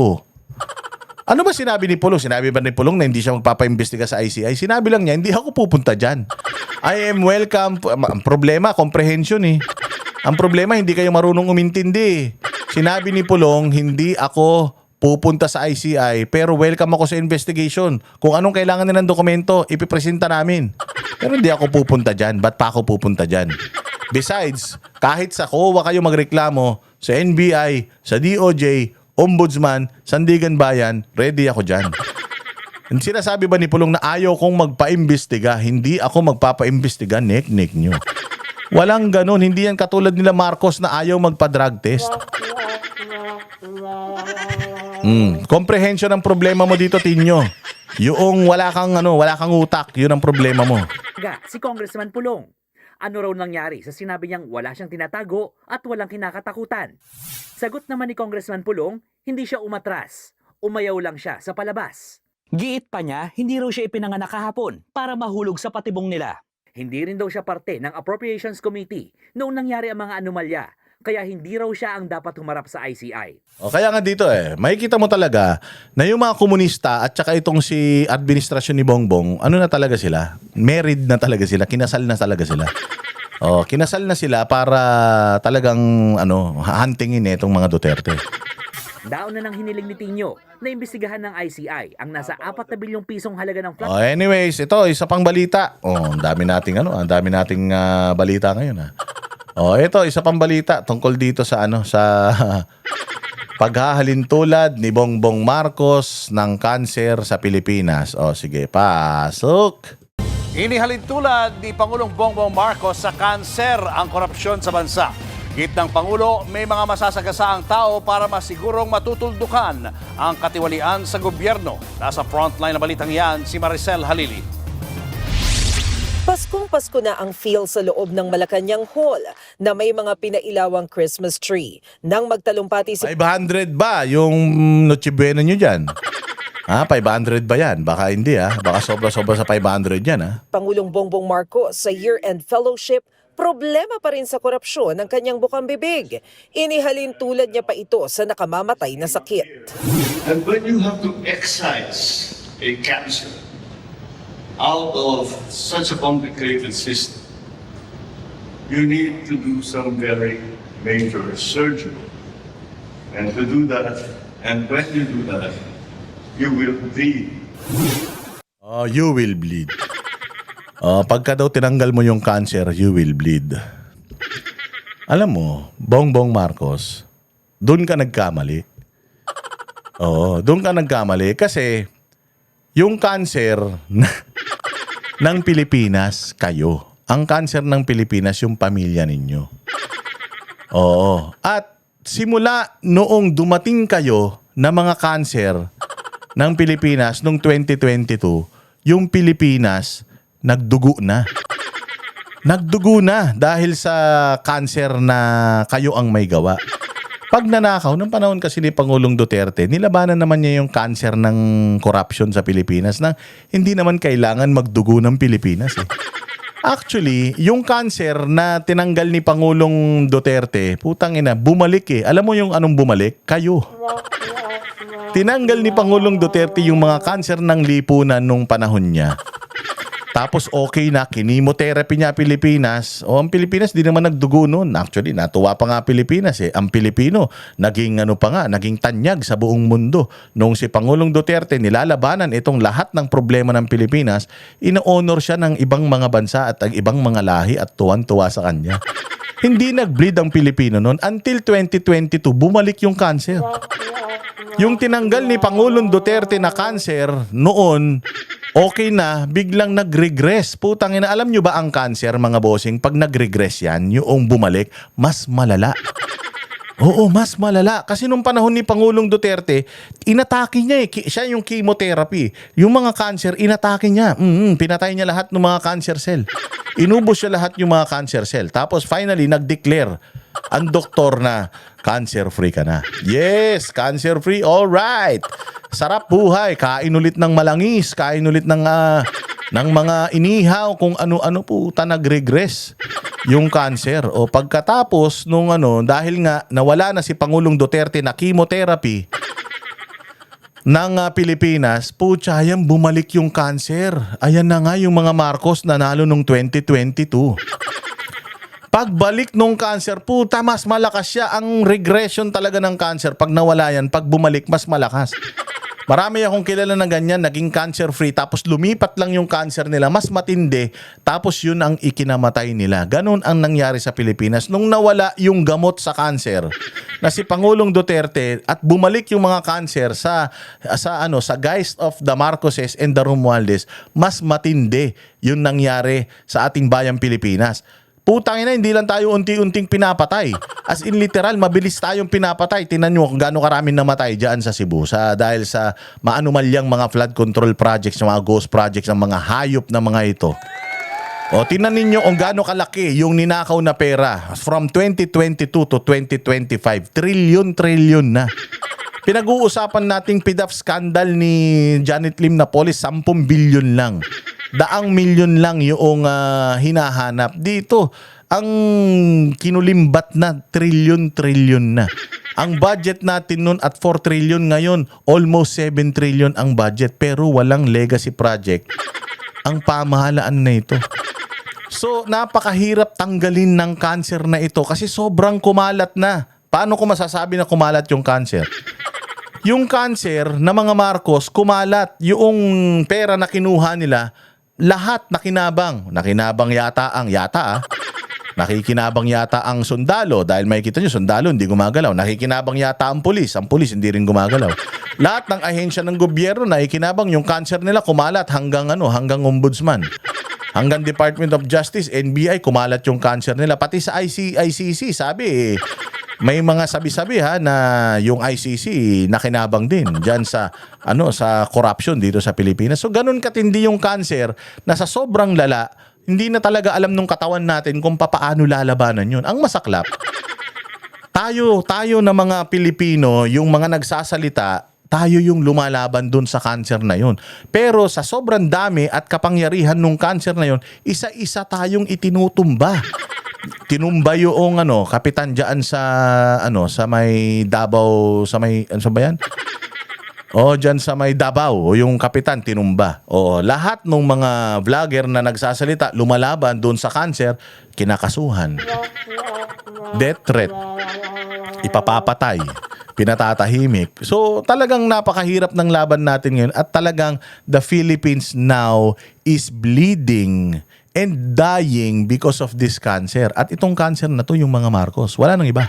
Ano ba sinabi ni Pulong? Sinabi ba ni Pulong na hindi siya magpapaimbestiga sa ICI? Sinabi lang niya, hindi ako pupunta dyan. I am welcome. Ang problema, comprehension Ang problema, hindi kayo marunong umintindi. Sinabi ni Pulong, hindi ako pupunta sa ICI, pero welcome ako sa investigation. Kung anong kailangan nilang dokumento, ipipresenta namin. Pero hindi ako pupunta dyan. Ba't pa ako pupunta dyan? Besides, kahit sa COA kayo magreklamo, sa NBI, sa DOJ, Ombudsman, Sandigan Bayan, ready ako dyan. Sinasabi ba ni Pulong na ayaw kong magpaimbestiga? Hindi ako magpapaimbestiga, nek nyo. Walang ganun. Hindi yan katulad nila Marcos na ayaw magpa-drug test. Comprehension ang problema mo dito, Tinyo. Yung wala kang utak, yun ang problema mo. Si Congressman Pulong, ano raw nangyari sa sinabi niyang wala siyang tinatago at walang kinakatakutan? Sagot naman ni Congressman Pulong, hindi siya umatras. Umayaw lang siya sa palabas. Giit pa niya, hindi raw siya ipinanganak kahapon para mahulog sa patibong nila. Hindi rin daw siya parte ng Appropriations Committee noong nangyari ang mga anomalya, kaya hindi raw siya ang dapat humarap sa ICI. O kaya nga dito makikita mo talaga na yung mga komunista at saka itong si administrasyon ni Bongbong, ano na talaga sila? Married na talaga sila, kinasal na talaga sila. O, kinasal na sila para talagang huntingin itong mga Duterte. Daon na ng hiniling ni Tinyo na imbestigahan ng ICI ang nasa 4 na bilyong pisong halaga ng flat. Anyways, ito isa pang balita. Ang dami nating balita ngayon ha. Ito isa pang balita tungkol dito sa sa paghahalintulad ni Bongbong Marcos ng kanser sa Pilipinas. Sige, pasok. Inihalintulad ni Pangulong Bongbong Marcos sa kanser ang korupsyon sa bansa. Gitnang Pangulo, may mga masasagasaang tao para masigurong matutuldukan ang katiwalian sa gobyerno. Nasa frontline na balitang yan, si Maricel Halili. Paskong Pasko na ang feel sa loob ng Malacanang Hall na may mga pinailawang Christmas tree. Nang magtalumpati si 500 ba yung Noche Buena nyo dyan? 500 ba yan? Baka hindi Baka sobra-sobra sa 500 yan Pangulong Bongbong Marcos sa year-end fellowship, problema pa rin sa korupsyon ng kanyang bukang bibig. Inihalintulad niya pa ito sa nakamamatay na sakit. And when you have to excise a cancer out of such a complicated system, you need to do some very major surgery. And to do that, and when you do that, you will bleed. You will bleed. Pagka daw tinanggal mo yung cancer, you will bleed. Alam mo, Bongbong Marcos, doon ka nagkamali. Doon ka nagkamali kasi yung cancer ng Pilipinas, kayo. Ang cancer ng Pilipinas, yung pamilya ninyo. At simula noong dumating kayo na mga cancer ng Pilipinas noong 2022, yung Pilipinas nagdugo na. Nagdugo na dahil sa cancer na kayo ang may gawa. Pag nanakaw, ng panahon kasi ni Pangulong Duterte, nilabanan naman niya yung cancer ng corruption sa Pilipinas na hindi naman kailangan magdugo ng Pilipinas. Actually, yung cancer na tinanggal ni Pangulong Duterte, putang ina, bumalik Alam mo yung anong bumalik? Kayo. Tinanggal ni Pangulong Duterte yung mga cancer ng lipunan nung panahon niya. Tapos okay na, kinimotherapy niya Pilipinas. Ang Pilipinas di naman nagdugo noon. Actually, natuwa pa nga Pilipinas Ang Pilipino, naging naging tanyag sa buong mundo. Nung si Pangulong Duterte nilalabanan itong lahat ng problema ng Pilipinas, ino-honor siya ng ibang mga bansa at ang ibang mga lahi at tuwan-tuwa sa kanya. Hindi nag-bleed ang Pilipino noon until 2022, bumalik yung cancer. Yung tinanggal ni Pangulong Duterte na cancer noon, okay na, biglang nag-regress. Putang ina, alam nyo ba ang cancer, mga bossing, pag nag-regress yan, yung bumalik, mas malala. Oo, mas malala. Kasi nung panahon ni Pangulong Duterte, inatake niya siya yung chemotherapy. Yung mga cancer, inatake niya. Pinatay niya lahat ng mga cancer cell. Inubos siya lahat yung mga cancer cell. Tapos finally, nag-declare ang doktor na cancer-free ka na. Yes, cancer-free, all right. Sarap buhay, kain ulit ng malangis, kain ulit ng mga inihaw, kung ano-ano po, nag-regress yung cancer. O pagkatapos nung dahil nga nawala na si Pangulong Duterte na chemotherapy ng Pilipinas, putya, yan, bumalik yung cancer. Ayan na nga yung mga Marcos nanalo nung 2022. Pagbalik nung cancer, puta, mas malakas siya. Ang regression talaga ng cancer, pag nawala yan, pag bumalik, mas malakas. Marami akong kilala na ganyan, naging cancer-free, tapos lumipat lang yung cancer nila, mas matindi, tapos yun ang ikinamatay nila. Ganun ang nangyari sa Pilipinas. Nung nawala yung gamot sa cancer, na si Pangulong Duterte, at bumalik yung mga cancer sa geist of the Marcoses and the Romualdez, mas matindi yung nangyari sa ating bayang Pilipinas. Putang ina, hindi lang tayo unti-unting pinapatay. As in literal, mabilis tayong pinapatay. Tingnan nyo kung gaano karaming namatay dyan sa Cebu dahil sa maanumalyang mga flood control projects, mga ghost projects ng mga hayop na mga ito. Tingnan ninyo kung gaano kalaki yung ninakaw na pera from 2022 to 2025. Trilyon na. Pinag-uusapan nating PDAF scandal ni Janet Lim na police, 10 bilyon lang. 100 milyon lang yung hinahanap dito. ang kinulimbat na trilyon-trilyon na. Ang budget natin nun at 4 trillion ngayon, almost 7 trillion ang budget pero walang legacy project ang pamahalaan na ito. So napakahirap tanggalin ng cancer na ito kasi sobrang kumalat na. Paano ko masasabi na kumalat yung cancer? Yung cancer na mga Marcos, kumalat. Yung pera na kinuha nila, lahat nakinabang. Nakinabang yata nakikinabang yata ang sundalo dahil makikita nyo, sundalo hindi gumagalaw. Nakikinabang yata ang pulis hindi rin gumagalaw. Lahat ng ahensya ng gobyerno nakikinabang, yung cancer nila kumalat hanggang hanggang ombudsman. Hanggang Department of Justice, NBI, kumalat yung cancer nila. Pati sa ICC, sabi may mga sabi-sabi na yung ICC nakinabang din diyan sa sa corruption dito sa Pilipinas. So ganun katindi yung cancer na sa sobrang lala, hindi na talaga alam nung katawan natin kung papaano lalabanan yun. Ang masaklap, tayo na mga Pilipino, yung mga nagsasalita, tayo yung lumalaban dun sa cancer na yun. Pero sa sobrang dami at kapangyarihan nung cancer na yun, isa-isa tayong itinutumba. Tinumba yung kapitan diyan sa may Davao, sa may ano ba yan? Diyan sa may Davao, yung kapitan tinumba. Lahat ng mga vlogger na nagsasalita lumalaban doon sa cancer, kinakasuhan. Death threat. Ipapapatay. Pinatatahimik. So talagang napakahirap ng laban natin ngayon at talagang the Philippines now is bleeding and dying because of this cancer. At itong cancer na to yung mga Marcos. Wala nang iba.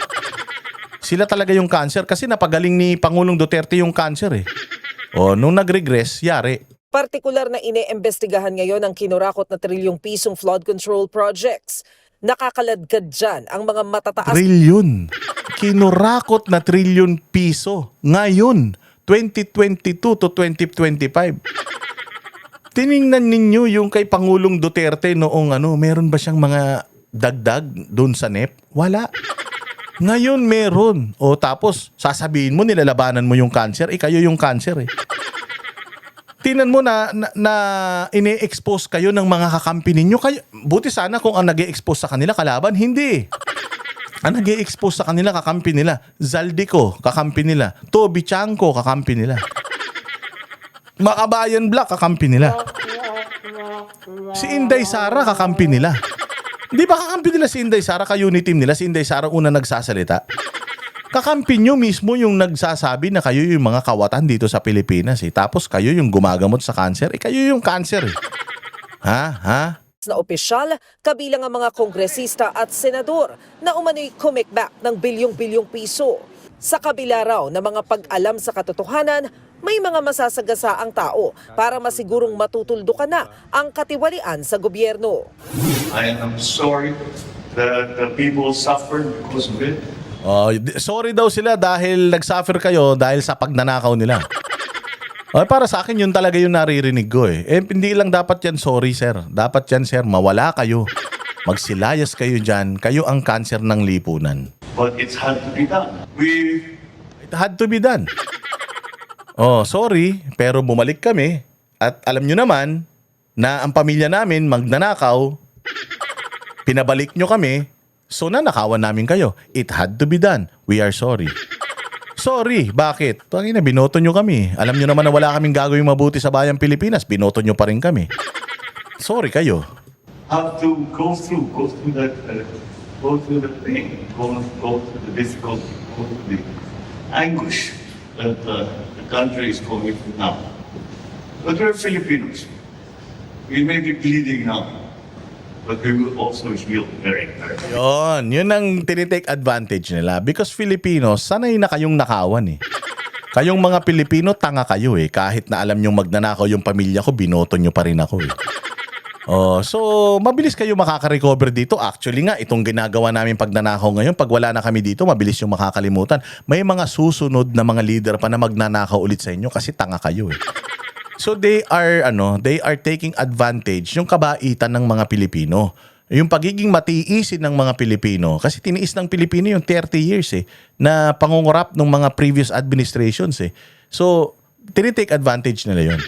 Sila talaga yung cancer kasi napagaling ni Pangulong Duterte yung cancer . Nung nag-regress, yari. Partikular na ine-imbestigahan ngayon ang kinurakot na trilyong pisong flood control projects. Nakakaladkad dyan ang mga matataas... Trilyon. Kinurakot na trilyon piso. Ngayon, 2022 to 2025. Tiningnan ninyo yung kay Pangulong Duterte noong meron ba siyang mga dagdag doon sa NEP? Wala. Ngayon meron. Tapos sasabihin mo nilalabanan mo yung cancer, kayo yung cancer . Tingnan mo na ine-expose kayo ng mga kakampi ninyo. Buti sana kung ang nag-e-expose sa kanila kalaban, hindi. Ang nag-e-expose sa kanila kakampi nila, Zaldico kakampi nila, Toby Chanko kakampi nila, Makabayan Black kakampi nila, si Inday Sara kakampi nila. Di ba kakampi nila si Inday Sara, ka-unit team nila, si Inday Sara una nagsasalita? Kakampi nyo mismo yung nagsasabi na kayo yung mga kawatan dito sa Pilipinas . Tapos kayo yung gumagamot sa cancer. Kayo yung cancer . Ha? Na opisyal, kabilang ang mga kongresista at senador na umano'y kumikback ng bilyong-bilyong piso. Sa kabila raw ng mga pag-alam sa katotohanan, may mga masasagasa ang tao para masigurong matutuldukan na ang katiwalian sa gobyerno. I am sorry that the people suffered because of it. Sorry daw sila dahil nagsuffer kayo dahil sa pagnanakaw nila. Para sa akin yun talaga yung naririnig ko . Hindi lang dapat yan sorry sir. Dapat yan sir, mawala kayo. Magsilayas kayo dyan. Kayo ang cancer ng lipunan. But it's had to be done. It had to be done. Sorry, pero bumalik kami at alam nyo naman na ang pamilya namin magnanakaw, pinabalik nyo kami, so nanakawan namin kayo. It had to be done. We are sorry. Sorry, bakit? Tangina, binoto nyo kami. Alam nyo naman na wala kaming gagawing mabuti sa bayang Pilipinas, binoto nyo pa rin kami. Sorry kayo. Have to go through that, go through the pain, go through the difficulty, go through the anguish that the country is going through now. But we're Filipinos. We may be bleeding now, but we will also heal very, very. Yun ang tinitake advantage nila because Filipinos, sanay na kayong nakawan . Kayong mga Pilipino, tanga kayo . Kahit na alam nyong magnanakaw yung pamilya ko, binoto nyo pa rin ako . So mabilis kayo makaka-recover dito. Actually nga, itong ginagawa namin pagnanakaw ngayon, pag wala na kami dito, mabilis yung makakalimutan. May mga susunod na mga leader pa na magnanakaw ulit sa inyo kasi tanga kayo . So they are taking advantage yung kabaitan ng mga Pilipino. Yung pagiging matiisin ng mga Pilipino kasi tiniis ng Pilipino yung 30 years na pangungurap ng mga previous administrations . So tinitake advantage nila yun.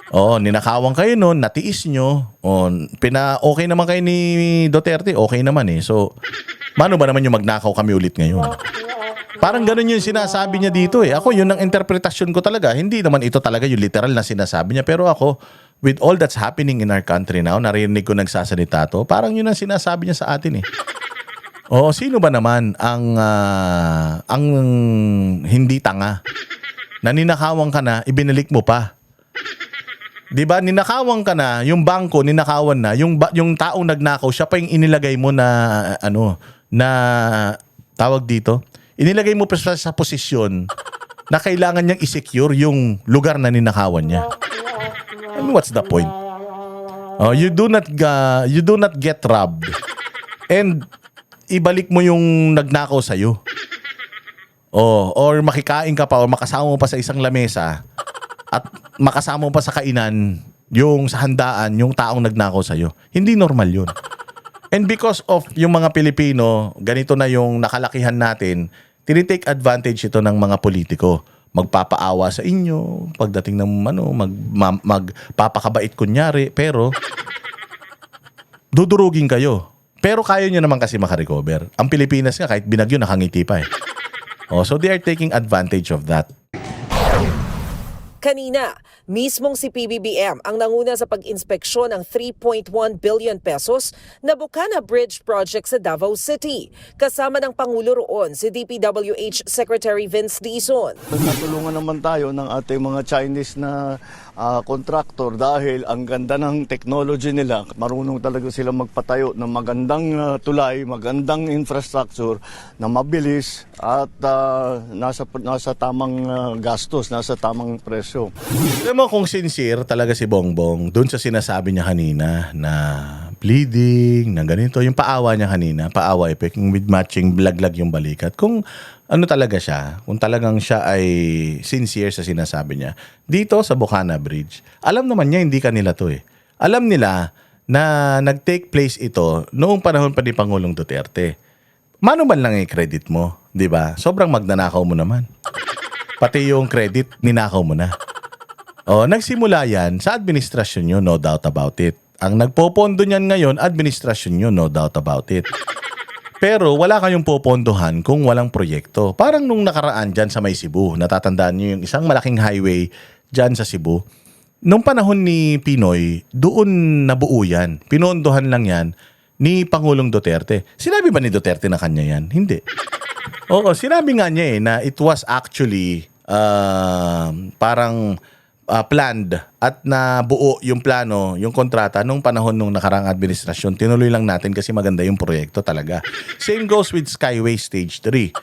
Oo, ninakawan kayo noon, natiis nyo. Okay naman kayo ni Duterte, okay naman eh. So, mano ba naman yung magnakaw kami ulit ngayon? Parang ganun yung sinasabi niya dito eh. Ako, yun ang interpretasyon ko talaga. Hindi naman ito talaga yung literal na sinasabi niya. Pero ako, with all that's happening in our country now, narinig ko nagsasalita to, parang yun ang sinasabi niya sa atin eh. O, sino ba naman ang hindi tanga? Na ninakawan ka na, ibinalik mo pa. 'Di ba? Ninakawan ka na, yung bangko ninakawan na, yung taong nagnakaw, siya pa yung inilagay mo na na tawag dito. Inilagay mo pa sa posisyon na kailangan niyang i-secure yung lugar na ninakawan niya. I mean, what's the point? Oh, you do not get robbed and ibalik mo yung nagnakaw sa iyo. Oh, or makikain ka pa or makasama mo pa sa isang lamesa at makasama mo pa sa kainan yung sa handaan yung taong nagnakaw sa iyo. Hindi normal 'yun. And because of yung mga Pilipino, ganito na yung nakalakihan natin, tinitake advantage ito ng mga politiko. Magpapaawa sa inyo pagdating ng magpapakabait kunyari, pero dudurugin kayo. Pero kaya nyo naman kasi makarecover. Ang Pilipinas nga, kahit binagyo, nakangiti pa eh. Oh, so they are taking advantage of that. Kanina, mismong si PBBM ang nanguna sa pag-inspeksyon ng 3.1 billion pesos na Bukana Bridge project sa Davao City. Kasama ng Pangulo roon si DPWH Secretary Vince Dizon. Natulungan naman tayo ng ating mga Chinese na contractor dahil ang ganda ng technology nila. Marunong talaga sila magpatayo ng magandang tulay, magandang infrastructure na mabilis at nasa tamang gastos, nasa tamang presyo. Alam mo kung sincere talaga si Bongbong doon sa sinasabi niya kanina na pleading, na ganito, yung paawa niya kanina, paawa effect, with matching blaglag yung balikat. Kung ano talaga siya, kung talagang siya ay sincere sa sinasabi niya, dito sa Bukana Bridge, alam naman niya hindi kanila to eh. Alam nila na nag-take place ito noong panahon pa ni Pangulong Duterte. Mano man lang i-credit mo, di ba? Sobrang magnanakaw mo naman. Pati yung credit, ninakaw mo na. O, nagsimula yan sa administrasyon nyo, no doubt about it. Ang nagpopondo niyan ngayon, administrasyon nyo, no doubt about it. Pero wala kayong popondohan kung walang proyekto. Parang nung nakaraan dyan sa may Cebu, natatandaan nyo yung isang malaking highway dyan sa Cebu. Nung panahon ni Pinoy, doon nabuo yan. Pinondohan lang yan ni Pangulong Duterte. Sinabi ba ni Duterte na kanya yan? Hindi. Oo, sinabi nga niya na it was actually parang planned at nabuo yung plano, yung kontrata nung panahon nung nakarang administrasyon. Tinuloy lang natin kasi maganda yung proyekto talaga. Same goes with Skyway Stage 3.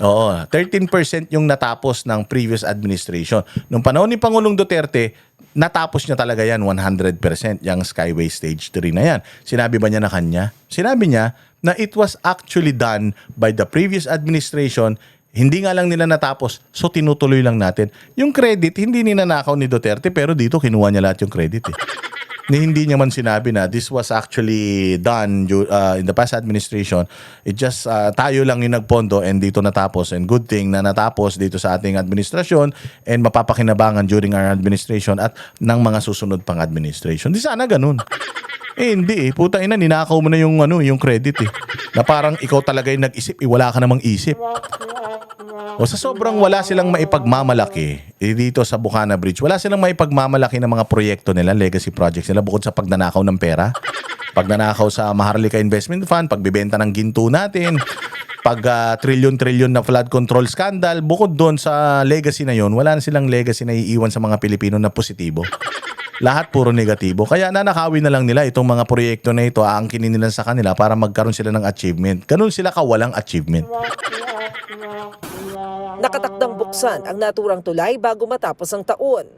Oo, 13% yung natapos ng previous administration. Nung panahon ni Pangulong Duterte, natapos niya talaga yan 100% yung Skyway Stage 3 na yan. Sinabi ba niya na kanya? Sinabi niya na it was actually done by the previous administration. Hindi nga lang nila natapos, so tinutuloy lang natin. Yung credit, hindi ninanakaw ni Duterte, pero dito kinuha niya lahat yung credit eh. Hindi niya man sinabi na this was actually done in the past administration. It just tayo lang yung nagpondo and dito natapos. And good thing na natapos dito sa ating administrasyon and mapapakinabangan during our administration at ng mga susunod pang administration. Di sana ganun. Eh hindi eh, puta ina, ninakaw mo na yung yung credit eh. Na parang ikaw talaga yung nag-isip, wala ka namang isip. O sa sobrang wala silang maipagmamalaki dito sa Bukana Bridge, wala silang maipagmamalaki ng mga proyekto nila, legacy projects nila, bukod sa pagnanakaw ng pera, pagnanakaw sa Maharlika Investment Fund, pagbibenta ng ginto natin, pag trilyon-trilyon na flood control scandal, bukod doon sa legacy na yon, wala na silang legacy na iiwan sa mga Pilipino na positibo. Lahat puro negatibo. Kaya nanakawin na lang nila itong mga proyekto na ito, aangkinin nila sa kanila para magkaroon sila ng achievement. Ganun sila kawalang achievement. Nakatakdang buksan ang naturang tulay bago matapos ang taon.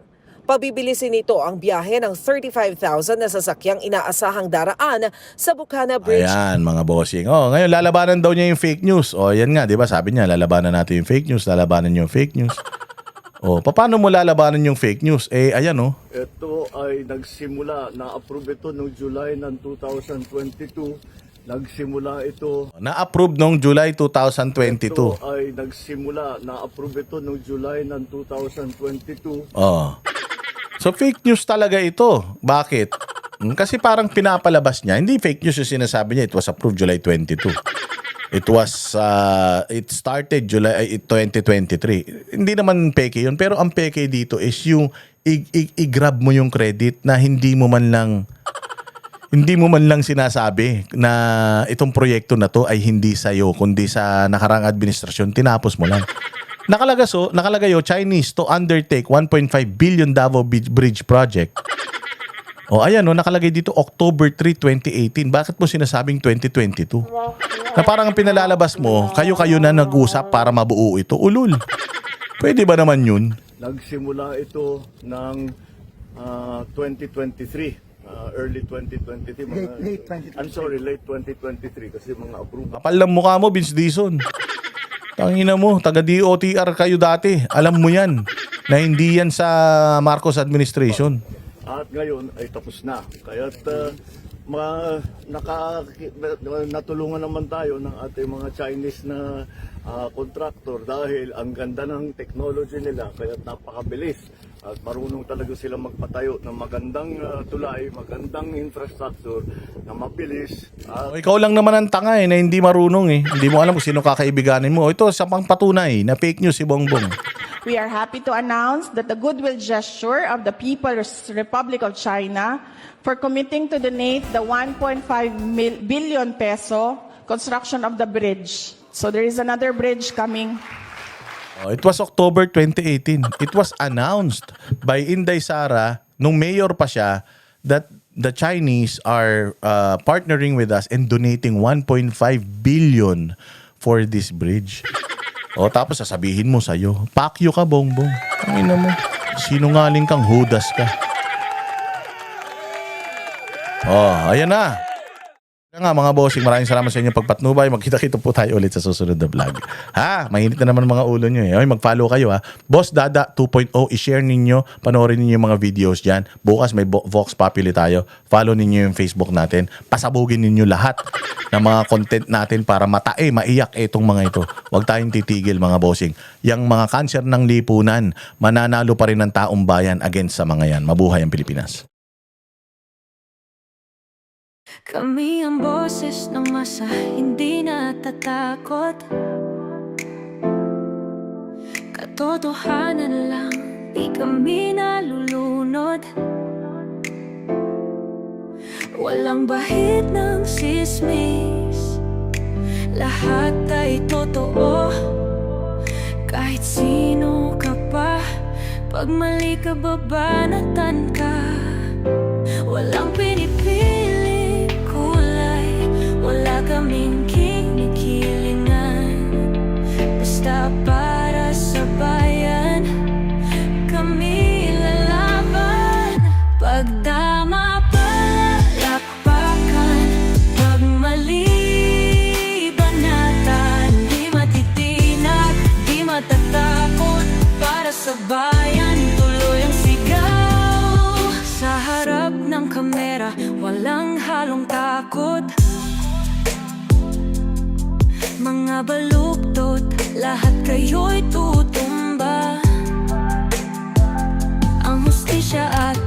Pabibilisin nito ang biyahe ng 35,000 na sasakyang inaasahang daraan sa Bukana Bridge. Ayan, mga bossing. Oh, ngayon lalabanan daw niya yung fake news. Oh, yan nga, 'di ba? Sabi niya, lalabanan natin yung fake news, lalabanan niyo yung fake news. Oh, paano mo lalabanan yung fake news? Eh, ayan oh. Ito ay nagsimula, na-approve ito noong July ng 2022. Nagsimula ito. Na-approve noong July 2022. Ito ay nagsimula, na-approve ito noong July ng 2022. Oh. So fake news talaga ito. Bakit? Kasi parang pinapalabas niya. Hindi fake news yung sinasabi niya. It was approved July 22. It started July 2023. Hindi naman peke yun. Pero ang peke dito is yung i-grab mo yung credit na hindi mo man lang sinasabi na itong proyekto na to ay hindi sa'yo, kundi sa nakarang administrasyon, tinapos mo lang. Nakalagay Chinese to undertake 1.5 billion Davao Bridge project. O ayan nakalagay dito October 3, 2018. Bakit mo sinasabing 2022? Na parang pinalalabas mo, kayo na nag-usap para mabuo ito. Ulul. Pwede ba naman yun? Nagsimula ito ng 2023. Early 2023. Late 2023 kasi mga approval. Kapal lang mukha mo, Vince Dizon. Tangina mo, taga DOTR kayo dati. Alam mo yan, na hindi yan sa Marcos administration. At ngayon ay tapos na. Kaya't natulungan naman tayo ng ating mga Chinese na contractor dahil ang ganda ng technology nila kaya't napakabilis. At marunong talaga sila magpatayo ng magandang tulay, magandang infrastructure na mabilis. Ikaw lang naman ang tanga na hindi marunong eh. Hindi mo alam kung sino kakaibiganin mo. Ito sa pangpatunay na fake news si Bongbong. We are happy to announce that the goodwill gesture of the People's Republic of China for committing to donate the 1.5 billion peso construction of the bridge. So there is another bridge coming. It was October 2018. It was announced by Inday Sara, nung mayor pa siya, that the Chinese are partnering with us and donating 1.5 billion for this bridge. Tapos sasabihin mo sa'yo, pakyo ka, Bongbong. Ang ina mo, sinungaling kang hudas ka. Ayan na. Nga mga bossing, maraming salamat sa inyong pagpatnubay. Magkita-kita po tayo ulit sa susunod na vlog. Mainit na naman mga ulo nyo eh. Mag-follow kayo ha. Boss Dada 2.0, i-share ninyo, panoorin ninyo yung mga videos dyan. Bukas may Vox Populi tayo. Follow ninyo yung Facebook natin. Pasabugin ninyo lahat ng mga content natin para maiyak itong mga ito. Huwag tayong titigil mga bossing. Yang mga cancer ng lipunan, mananalo pa rin ng taong bayan against sa mga yan. Mabuhay ang Pilipinas. Kami ang boses ng masa, hindi natatakot. Katotohanan lang, di kami nalulunod. Walang bahid ng sismis, lahat ay totoo. Kahit sino ka pa, pag mali ka babanatan ka. Walang pinipili kulay, wala kaming kinikilingan. Basta para sa bayan, kami lalaban. Pag tama palakpakan, pag mali banatan. Di matitinag, di matatakot, para sa bayan tuloy ang sigaw. Sa harap ng kamera, walang halong takot. Mga baluktot, lahat kayo'y tutumba. Ang hustisya at